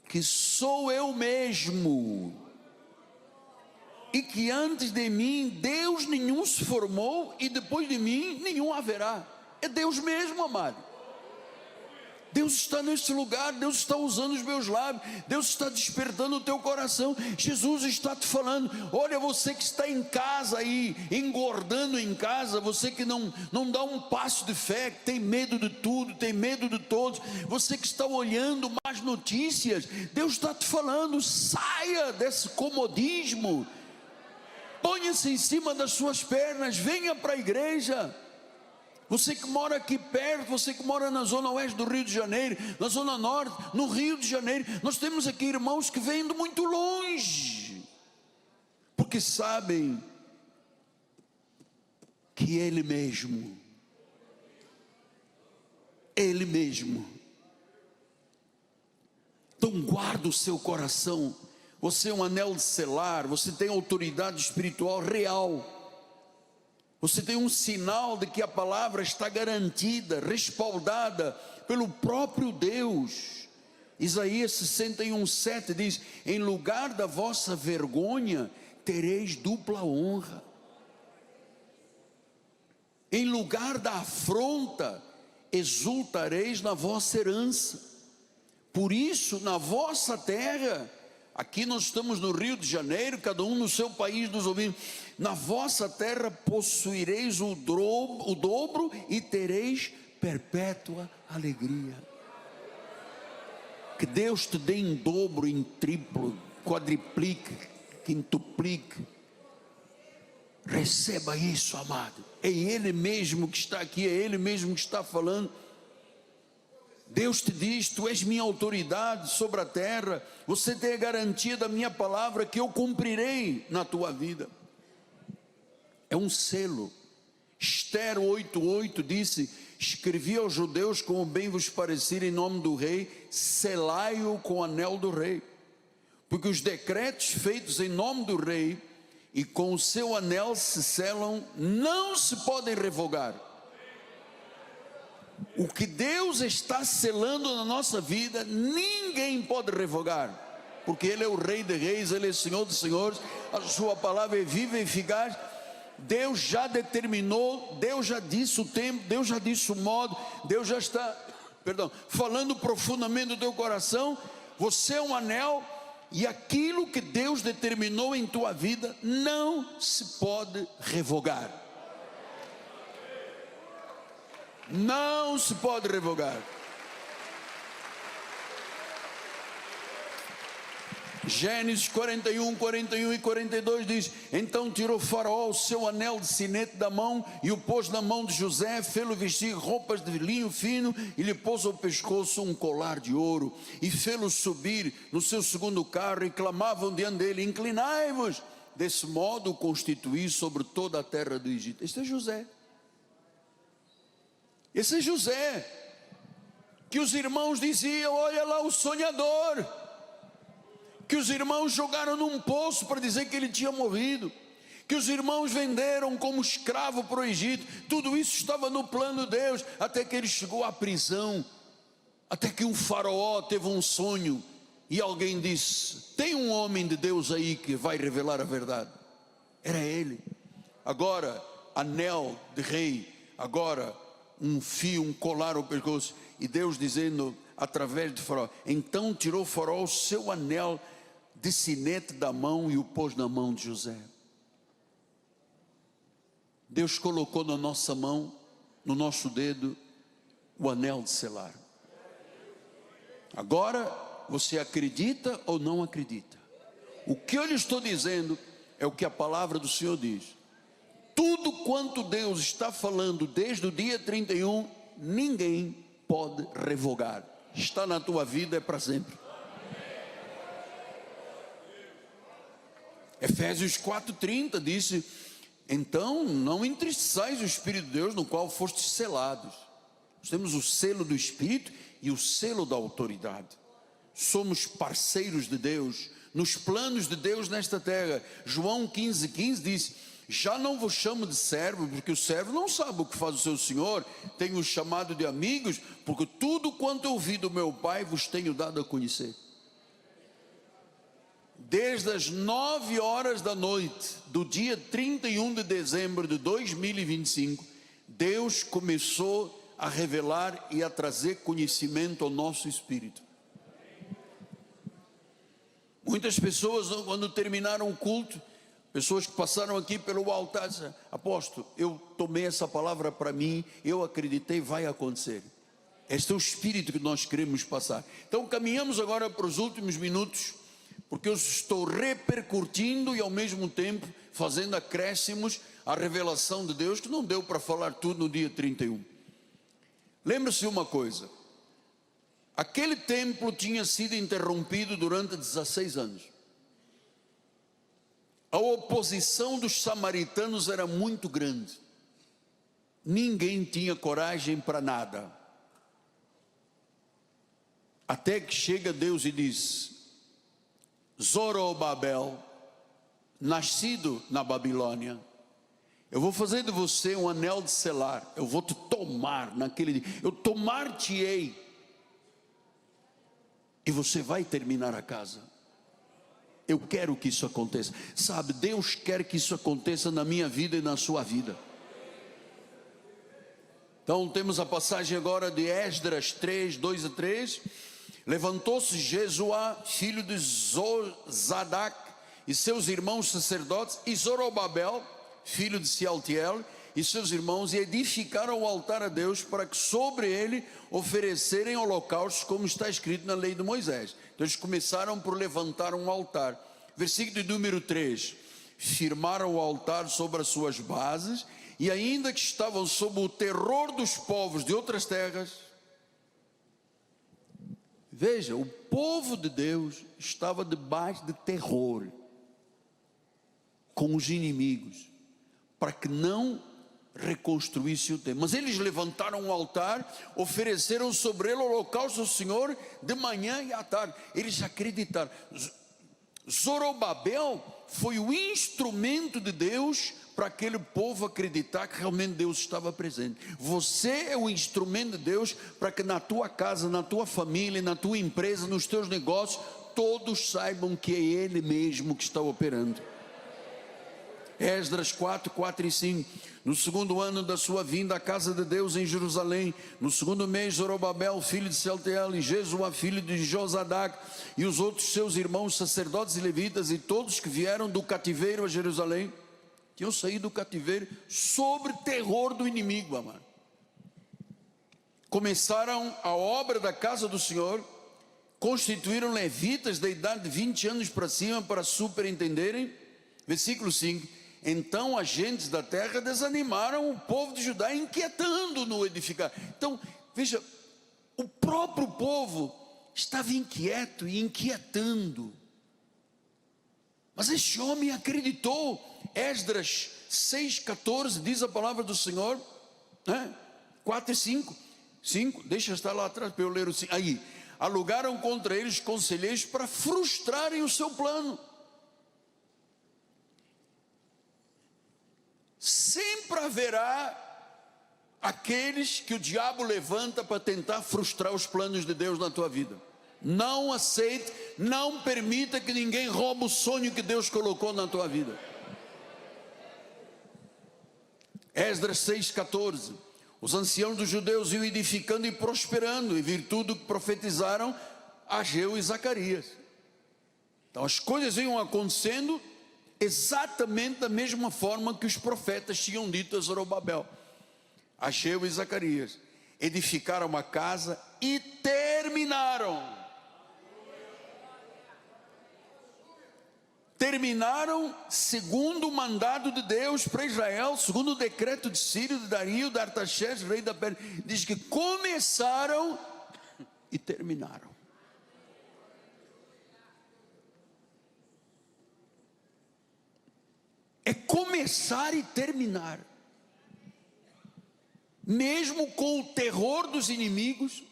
que sou eu mesmo, e que antes de mim Deus nenhum se formou e depois de mim nenhum haverá. É Deus mesmo, amado. Deus está nesse lugar, Deus está usando os meus lábios, Deus está despertando o teu coração. Jesus está te falando: olha, você que está em casa aí, engordando em casa, você que não dá um passo de fé, que tem medo de tudo, tem medo de todos, você que está olhando más notícias, Deus está te falando: saia desse comodismo, ponha-se em cima das suas pernas, venha para a igreja. Você que mora aqui perto, você que mora na zona oeste do Rio de Janeiro, na zona norte, no Rio de Janeiro, nós temos aqui irmãos que vêm de muito longe, porque sabem que Ele mesmo, então guarda o seu coração. Você é um anel de selar, você tem autoridade espiritual real. Você tem um sinal de que a palavra está garantida, respaldada pelo próprio Deus. Isaías 61:7 diz: em lugar da vossa vergonha, tereis dupla honra. Em lugar da afronta, exultareis na vossa herança. Por isso, na vossa terra, Aqui nós estamos no Rio de Janeiro, cada um no seu país nos ouvindo. Na vossa terra possuireis o dobro e tereis perpétua alegria. Que Deus te dê em dobro, em triplo, quadriplique, quintuplique. Receba isso, amado. É Ele mesmo que está aqui, é Ele mesmo que está falando. Deus te diz: tu és minha autoridade sobre a terra, você tem a garantia da minha palavra que eu cumprirei na tua vida. É um selo. Esther 8:8 disse: escrevi aos judeus como bem vos parecer em nome do rei, selai-o com o anel do rei, porque os decretos feitos em nome do rei e com o seu anel se selam, não se podem revogar. O que Deus está selando na nossa vida, ninguém pode revogar, porque Ele é o Rei de Reis, Ele é Senhor dos Senhores, a sua palavra é viva e eficaz. Deus já determinou, Deus já disse o tempo, Deus já disse o modo, Deus já está, falando profundamente no teu coração. Você é um anel, e aquilo que Deus determinou em tua vida não se pode revogar. Não se pode revogar. Gênesis 41, 41 e 42 diz: então tirou Faraó o seu anel de sinete da mão e o pôs na mão de José, fê-lo vestir roupas de linho fino e lhe pôs ao pescoço um colar de ouro e fê-lo subir no seu segundo carro, e clamavam diante dele: inclinai-vos. Desse modo o constituí sobre toda a terra do Egito. Este é José. Esse é José, que os irmãos diziam: olha lá o sonhador, que os irmãos jogaram num poço para dizer que ele tinha morrido, que os irmãos venderam como escravo para o Egito. Tudo isso estava no plano de Deus, até que ele chegou à prisão, até que um faraó teve um sonho, e alguém disse: tem um homem de Deus aí que vai revelar a verdade. Era ele. Agora, anel de rei, agora um fio, um colar ao pescoço, e Deus dizendo através de Faraó: então tirou Faraó o seu anel de sinete da mão e o pôs na mão de José. Deus colocou na nossa mão, no nosso dedo, o anel de selar. Agora, você acredita ou não acredita? O que eu lhe estou dizendo é o que a palavra do Senhor diz. Tudo quanto Deus está falando desde o dia 31, ninguém pode revogar. Está na tua vida, é para sempre. Efésios 4:30 disse: então não entristeçais o Espírito de Deus, no qual fostes selados. Nós temos o selo do Espírito e o selo da autoridade. Somos parceiros de Deus nos planos de Deus nesta terra. João 15:15 diz: já não vos chamo de servo, porque o servo não sabe o que faz o seu senhor. Tenho-os chamado de amigos, porque tudo quanto eu ouvi do meu Pai vos tenho dado a conhecer. Desde as 9 horas da noite do dia 31 de dezembro de 2025, Deus começou a revelar e a trazer conhecimento ao nosso espírito. Muitas pessoas, quando terminaram o culto, pessoas que passaram aqui pelo altar, disseram: apóstolo, eu tomei essa palavra para mim, eu acreditei, vai acontecer. Este é o espírito que nós queremos passar. Então caminhamos agora para os últimos minutos, porque eu estou repercutindo e ao mesmo tempo fazendo acréscimos à revelação de Deus, que não deu para falar tudo no dia 31. Lembre-se de uma coisa: aquele templo tinha sido interrompido durante 16 anos. A oposição dos samaritanos era muito grande. Ninguém tinha coragem para nada. Até que chega Deus e diz: Zorobabel, nascido na Babilônia, eu vou fazer de você um anel de selar. Eu vou te tomar naquele dia. Eu tomar-te-ei, e você vai terminar a casa. Eu quero que isso aconteça. Sabe, Deus quer que isso aconteça na minha vida e na sua vida. Então temos a passagem agora de Esdras 3, 2 a 3. Levantou-se Jesuá, filho de Zadac, e seus irmãos sacerdotes, e Zorobabel, filho de Sealtiel, e seus irmãos, e edificaram o altar a Deus, para que sobre ele oferecerem holocaustos, como está escrito na lei de Moisés. Então eles começaram por levantar um altar. Versículo de número 3: firmaram o altar sobre as suas bases, e ainda que estavam sob o terror dos povos de outras terras. Veja, o povo de Deus estava debaixo de terror com os inimigos, para que não reconstruísse o templo. Mas eles levantaram um altar, ofereceram sobre ele o holocausto ao Senhor de manhã e à tarde. Eles acreditaram. Zorobabel foi o instrumento de Deus para aquele povo acreditar que realmente Deus estava presente. Você é o instrumento de Deus para que na tua casa, na tua família, na tua empresa, nos teus negócios, todos saibam que é Ele mesmo que está operando. Esdras 4, 4 e 5. No segundo ano da sua vinda à casa de Deus em Jerusalém, no segundo mês, Zorobabel, filho de Sealtiel, e Jesuá, filho de Josadac, e os outros seus irmãos sacerdotes e levitas, e todos que vieram do cativeiro a Jerusalém, tinham saído do cativeiro sobre terror do inimigo, amado. Começaram a obra da casa do Senhor, constituíram levitas da idade de 20 anos para cima para superintenderem. Versículo 5: então as gentes da terra desanimaram o povo de Judá, inquietando no edificar. Então, veja, o próprio povo estava inquieto e inquietando. Mas este homem acreditou. Esdras 6,14 diz a palavra do Senhor, 4 e 5, deixa estar lá atrás para eu ler o 5. Aí, alugaram contra eles conselheiros para frustrarem o seu plano. Sempre haverá aqueles que o diabo levanta para tentar frustrar os planos de Deus na tua vida. Não aceite, não permita que ninguém roube o sonho que Deus colocou na tua vida. Esdras 6,14. Os anciãos dos judeus iam edificando e prosperando, em virtude do que profetizaram Ageu e Zacarias. Então as coisas iam acontecendo exatamente da mesma forma que os profetas tinham dito a Zorobabel. Ageu e Zacarias edificaram uma casa e terminaram segundo o mandado de Deus para Israel, segundo o decreto de Círio, de Dario, de Artaxerxes, rei da Pérsia. Diz que começaram e terminaram. É começar e terminar. Mesmo com o terror dos inimigos,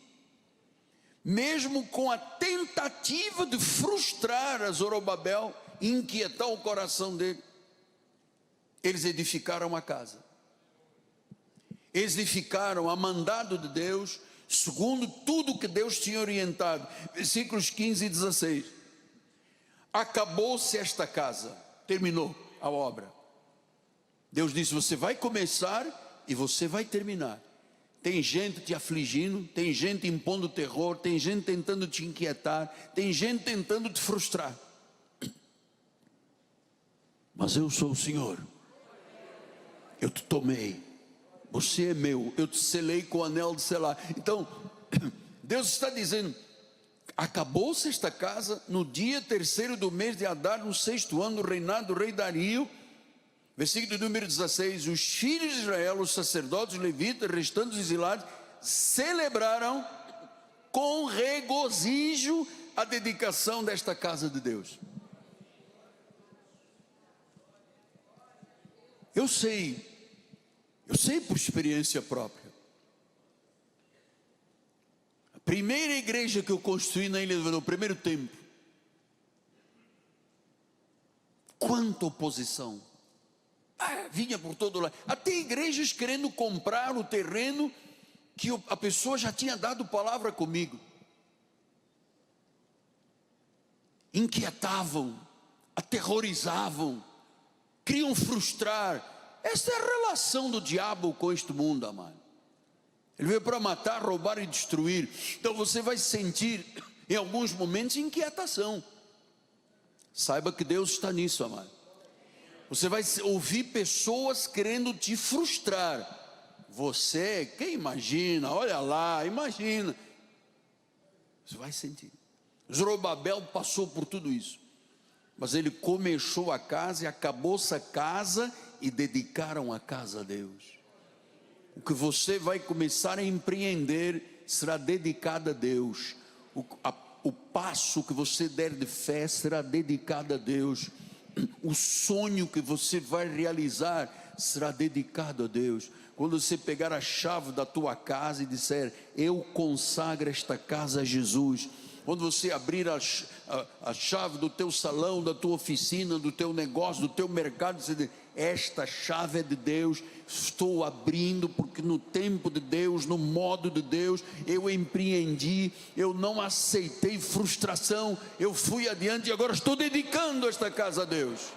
mesmo com a tentativa de frustrar a Zorobabel, inquietar o coração dele, eles edificaram a casa. Eles edificaram a mandado de Deus, segundo tudo que Deus tinha orientado. Versículos 15 e 16. Acabou-se esta casa, terminou a obra. Deus disse: você vai começar e você vai terminar. Tem gente te afligindo, tem gente impondo terror, tem gente tentando te inquietar, tem gente tentando te frustrar. Mas eu sou o Senhor. Eu te tomei, você é meu, eu te selei com o anel de selar. Então Deus está dizendo: acabou-se esta casa no dia 3º do mês de Adar, no 6º ano do reinado do rei Dario. Versículo número 16: os filhos de Israel, os sacerdotes, os levitas, restantes exilados, celebraram com regozijo a dedicação desta casa de Deus. Eu sei por experiência própria. A primeira igreja que eu construí na Ilha do Governador, o primeiro templo, quanta oposição! Vinha por todo lado, até igrejas querendo comprar o terreno que a pessoa já tinha dado palavra comigo. Inquietavam, aterrorizavam, queriam frustrar. Essa é a relação do diabo com este mundo, amado. Ele veio para matar, roubar e destruir. Então você vai sentir em alguns momentos, inquietação. Saiba que Deus está nisso, amado. Você vai ouvir pessoas querendo te frustrar. Você, quem imagina, olha lá, imagina. Você vai sentir. Zorobabel passou por tudo isso, mas ele começou a casa e acabou-se a casa e dedicaram a casa a Deus. O que você vai começar a empreender será dedicado a Deus. O passo que você der de fé será dedicado a Deus. O sonho que você vai realizar será dedicado a Deus. Quando você pegar a chave da tua casa e disser: eu consagro esta casa a Jesus. Quando você abrir a chave do teu salão, da tua oficina, do teu negócio, do teu mercado, você diz: esta chave é de Deus, estou abrindo, porque no tempo de Deus, no modo de Deus, eu empreendi, eu não aceitei frustração, eu fui adiante e agora estou dedicando esta casa a Deus.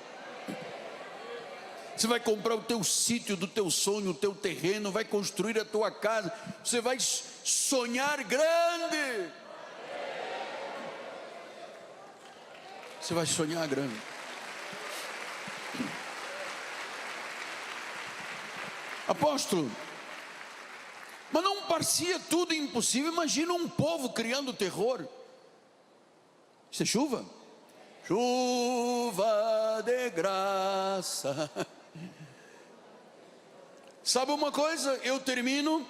Você vai comprar o teu sítio do teu sonho, o teu terreno, vai construir a tua casa, você vai sonhar grande. Você vai sonhar grande. Apóstolo, mas não parecia tudo impossível? Imagina um povo criando terror. Isso é chuva? Chuva de graça. Sabe uma coisa? Eu termino.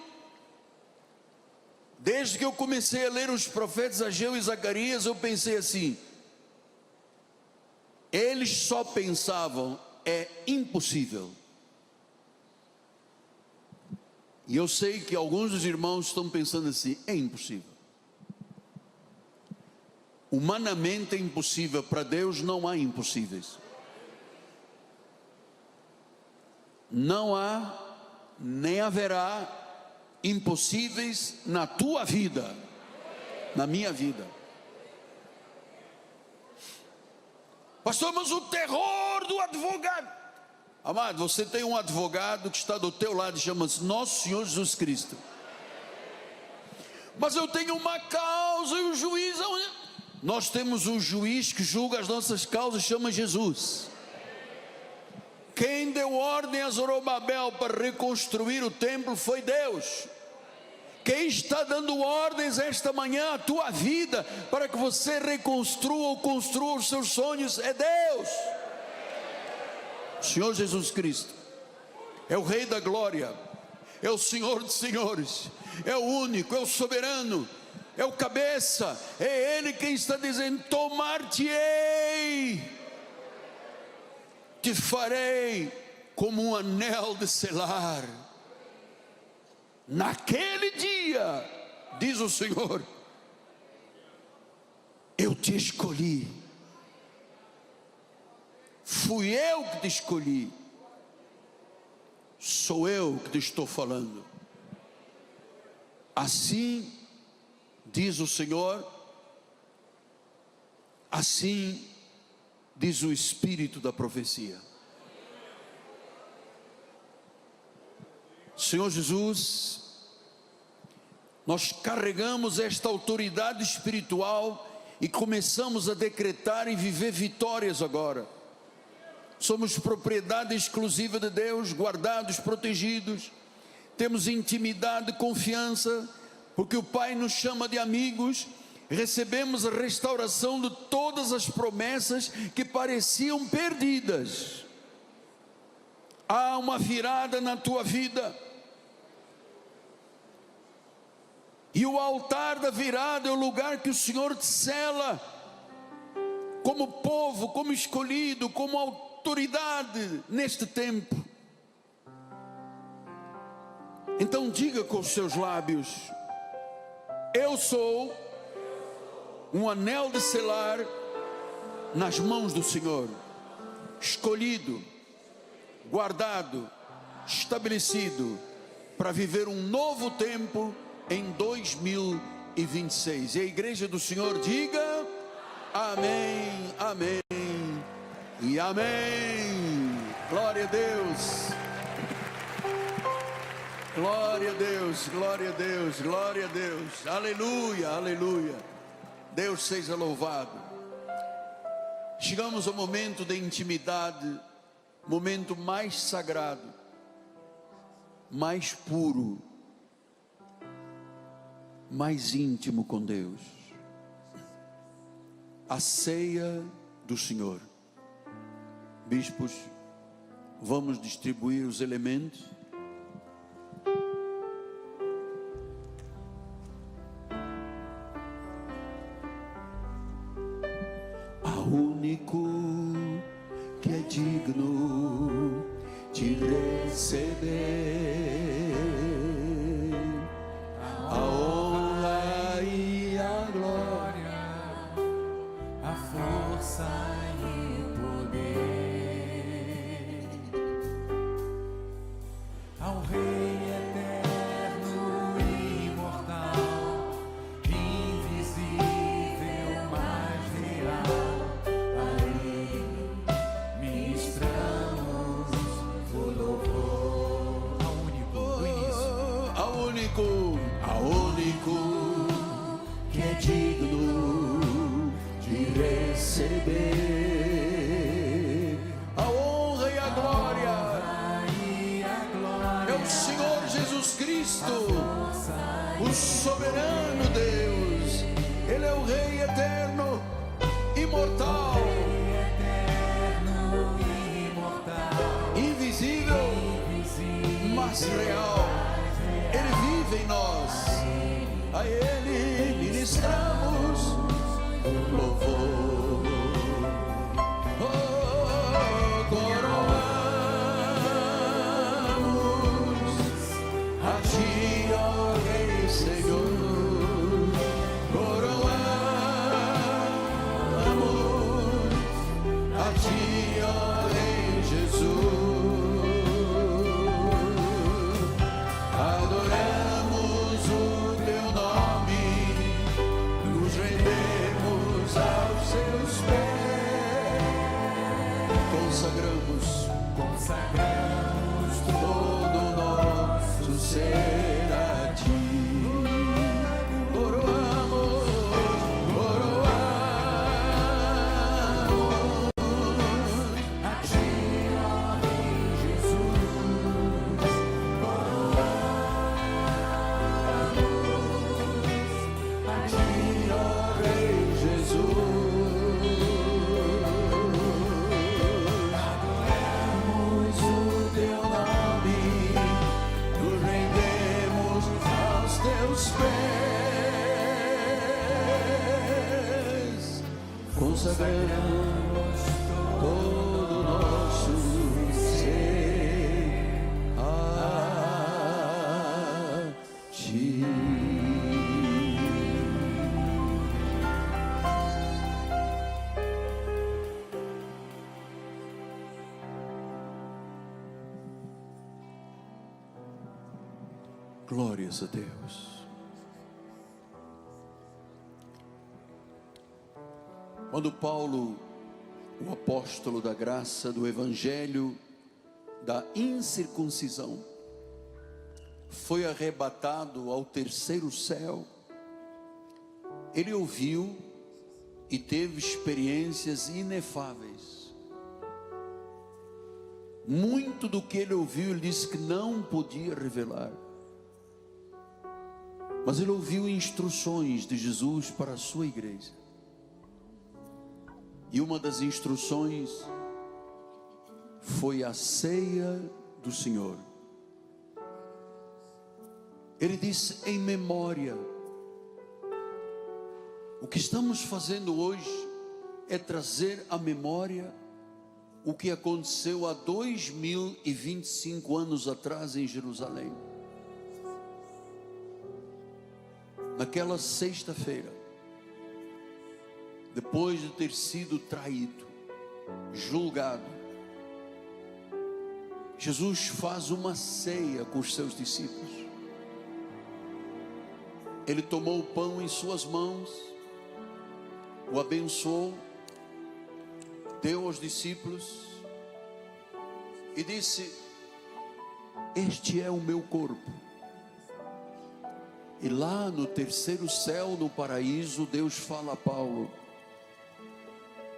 Desde que eu comecei a ler os profetas Ageu e Zacarias, eu pensei assim: eles só pensavam, é impossível. E eu sei que alguns dos irmãos estão pensando assim: é impossível. Humanamente é impossível, para Deus não há impossíveis. Não há, nem haverá impossíveis na tua vida, na minha vida. Pastor, mas o terror do advogado. Amado, você tem um advogado que está do teu lado e chama-se Nosso Senhor Jesus Cristo. Mas eu tenho uma causa e o juiz... Nós temos um juiz que julga as nossas causas, chama Jesus. Quem deu ordem a Zorobabel para reconstruir o templo foi Deus. Quem está dando ordens esta manhã à tua vida para que você reconstrua ou construa os seus sonhos é Deus. O Senhor Jesus Cristo é o Rei da Glória, é o Senhor dos Senhores, é o único, é o soberano, é o cabeça, é Ele quem está dizendo: tomar-te-ei, te farei como um anel de selar. Naquele dia, diz o Senhor, eu te escolhi. Fui eu que te escolhi. Sou eu que te estou falando. Assim diz o Senhor, assim diz o Espírito da profecia. Senhor Jesus, nós carregamos esta autoridade espiritual e começamos a decretar e viver vitórias agora. Somos propriedade exclusiva de Deus, guardados, protegidos, temos intimidade, confiança, porque o Pai nos chama de amigos. Recebemos a restauração de todas as promessas que pareciam perdidas. Há uma virada na tua vida, e o altar da virada é o lugar que o Senhor te sela como povo, como escolhido, como autoridade neste tempo. Então diga com os seus lábios: eu sou um anel de selar nas mãos do Senhor, escolhido, guardado, estabelecido para viver um novo tempo em 2026. E a igreja do Senhor diga amém, amém e amém. Glória a Deus, glória a Deus, glória a Deus, glória a Deus, aleluia, aleluia. Deus seja louvado. Chegamos ao momento de intimidade, momento mais sagrado, mais puro, mais íntimo com Deus. A ceia do Senhor. Bispos, vamos distribuir os elementos. Único que é digno de receber a honra e a glória, a força e o poder, ao Rei eterno e imortal, invisível, mas real. Que é digno de receber a honra e a glória, é o Senhor Jesus Cristo, o soberano Deus. Ele é o Rei eterno, imortal, invisível, mas real. Ele vive em nós. A Ele ministramos louvor. Coroamos a Ti, ó Rei Senhor. Coroamos a Ti, ó Rei Jesus. Consagramos todo o nosso ser a Ti. Coroamos a Ti, ó Rei Jesus. Coroamos a Ti, ó Rei Jesus. Consagramos todo o nosso ser a Ti. Glórias a Deus. Quando Paulo, o apóstolo da graça do evangelho da incircuncisão, foi arrebatado ao terceiro céu, ele ouviu e teve experiências inefáveis. Muito do que ele ouviu, ele disse que não podia revelar. Mas ele ouviu instruções de Jesus para a sua igreja. E uma das instruções foi a ceia do Senhor. Ele disse: em memória. O que estamos fazendo hoje é trazer à memória o que aconteceu há 2025 anos atrás em Jerusalém. Naquela sexta-feira, depois de ter sido traído, julgado, Jesus faz uma ceia com os seus discípulos. Ele tomou o pão em suas mãos, o abençoou, deu aos discípulos e disse: este é o meu corpo. E lá no terceiro céu, no paraíso, Deus fala a Paulo: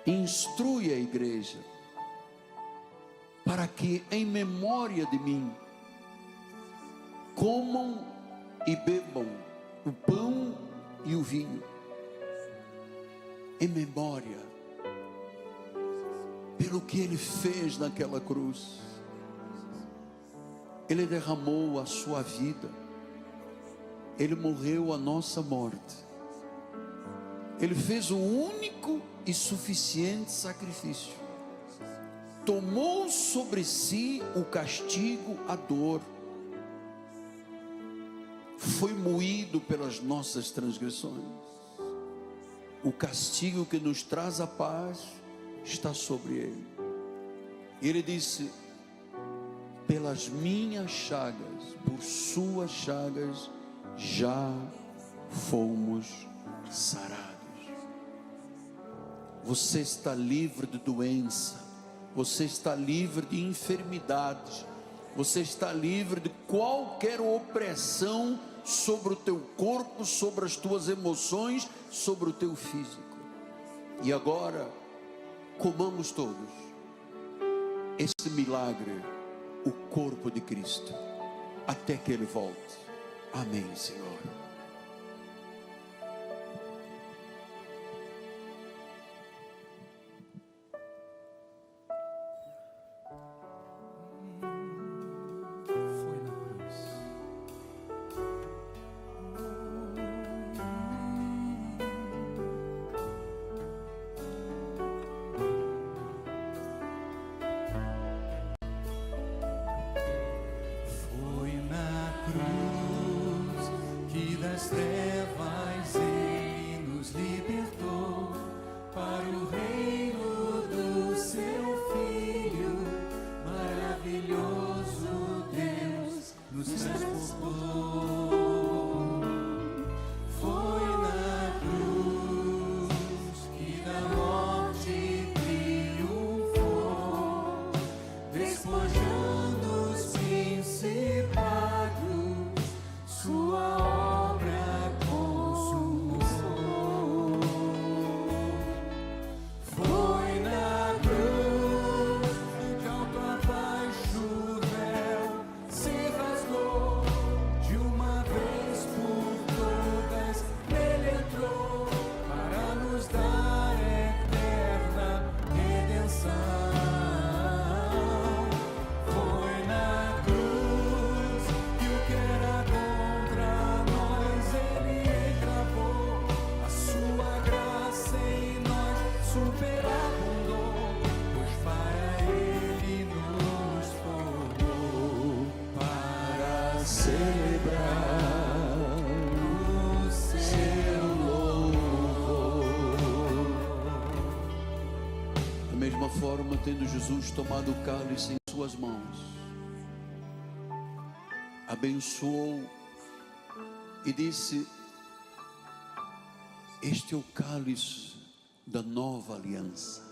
instrui a igreja, para que em memória de mim comam e bebam o pão e o vinho. Em memória, pelo que Ele fez naquela cruz. Ele derramou a sua vida, Ele morreu a nossa morte, Ele fez o único e suficiente sacrifício, tomou sobre si o castigo, a dor, foi moído pelas nossas transgressões. O castigo que nos traz a paz está sobre Ele. E Ele disse: pelas minhas chagas, por suas chagas, já fomos sarados. Você está livre de doença, você está livre de enfermidades, você está livre de qualquer opressão sobre o teu corpo, sobre as tuas emoções, sobre o teu físico. E agora, comamos todos esse milagre, o corpo de Cristo, até que Ele volte. Amém, Senhor. Das trevas Ele nos libertou para o reino do seu Filho. Maravilhoso Deus nos transportou. Foi na cruz que da morte triunfou, despojando os principados, sua forma, tendo Jesus tomado o cálice em suas mãos, abençoou e disse: este é o cálice da nova aliança,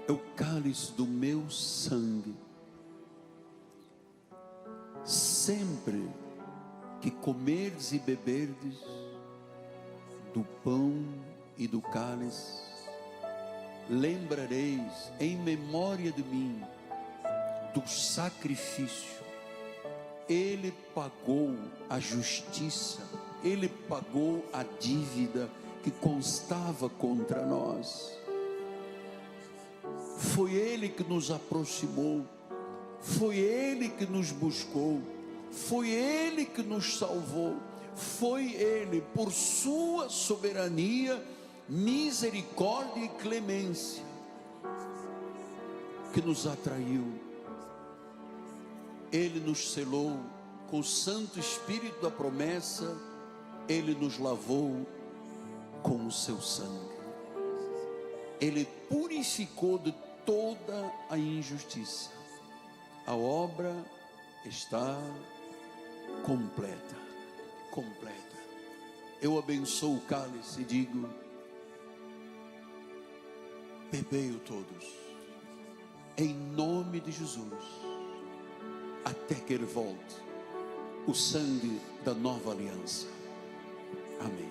é o cálice do meu sangue. Sempre que comerdes e beberdes do pão e do cálice, lembrareis em memória de mim do sacrifício. Ele pagou a justiça, Ele pagou a dívida que constava contra nós. Foi Ele que nos aproximou, foi Ele que nos buscou, foi Ele que nos salvou, foi Ele, por sua soberania, misericórdia e clemência, que nos atraiu. Ele nos selou com o Santo Espírito da promessa, Ele nos lavou com o seu sangue, Ele purificou de toda a injustiça. A obra está completa, completa. Eu abençoo o cálice e digo: bebei-o todos, em nome de Jesus, até que Ele volte. o sangue da nova aliança. Amém.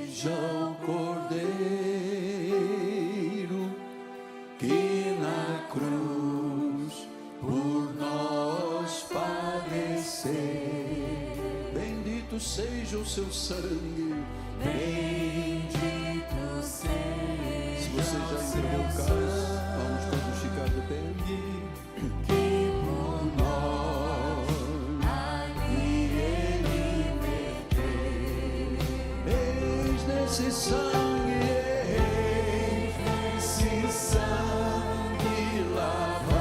Seja o Cordeiro que na cruz por nós padeceu. Bendito seja o seu sangue. Bendito seja. Se você já entregou o cálice, vamos todos ficar de pé. Que por nós ali ele verteu. Eis nesse sangue, Eis nesse sangue lavados,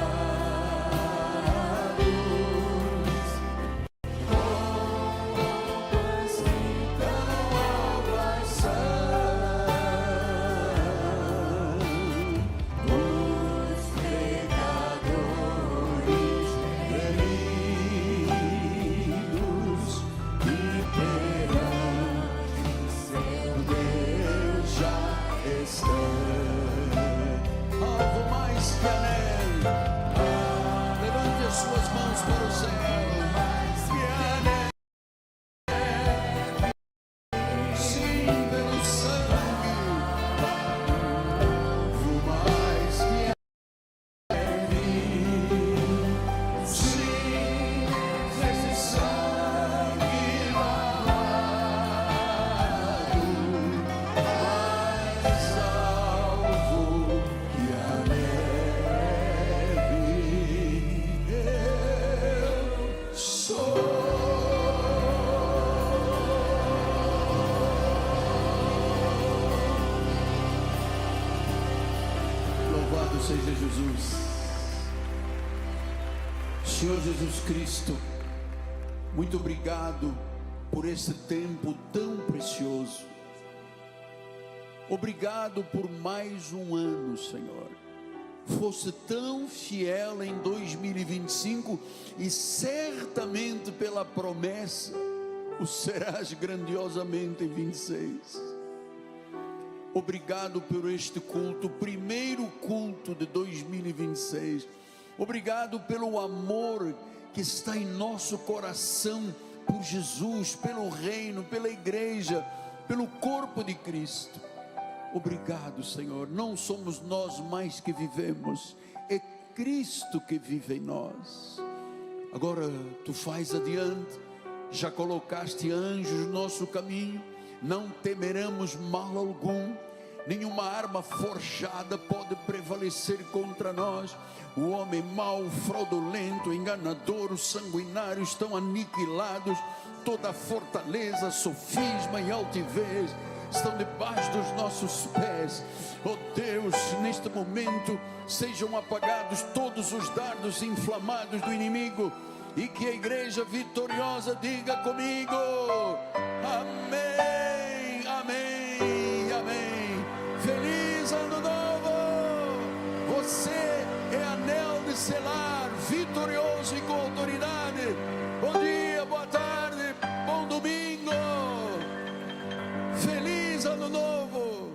roupas que tão alvas são, os pecadores remidos e perante seu Deus já estão. alvo mais que anel. Levante as suas mãos para o céu. Que anel. Sim, pelo sangue. Alvo mais que anel. Sim, nesse sangue lavado. Mais alvo que a neve, eu sou. Louvado seja Jesus. Senhor Jesus Cristo, muito obrigado por esse tempo tão precioso. Obrigado por mais um ano, Senhor. Fosse tão fiel em 2025 e certamente pela promessa o serás grandiosamente em 26. Obrigado por este culto, o primeiro culto de 2026. Obrigado pelo amor que está em nosso coração por Jesus, pelo reino, pela igreja, pelo corpo de Cristo. Obrigado, Senhor. Não somos nós mais que vivemos, é Cristo que vive em nós. Agora tu faz adiante, já colocaste anjos no nosso caminho, não temeremos mal algum, nenhuma arma forjada pode prevalecer contra nós. O homem mau, fraudulento, enganador, o sanguinário estão aniquilados, toda fortaleza, sofisma e altivez estão debaixo dos nossos pés. Oh Deus, neste momento sejam apagados todos os dardos inflamados do inimigo, e que a igreja vitoriosa diga comigo: amém, amém, amém. Feliz ano novo. Você é anel de selar, vitorioso e com autoridade. Bom dia, boa tarde, bom domingo. Feliz ano novo.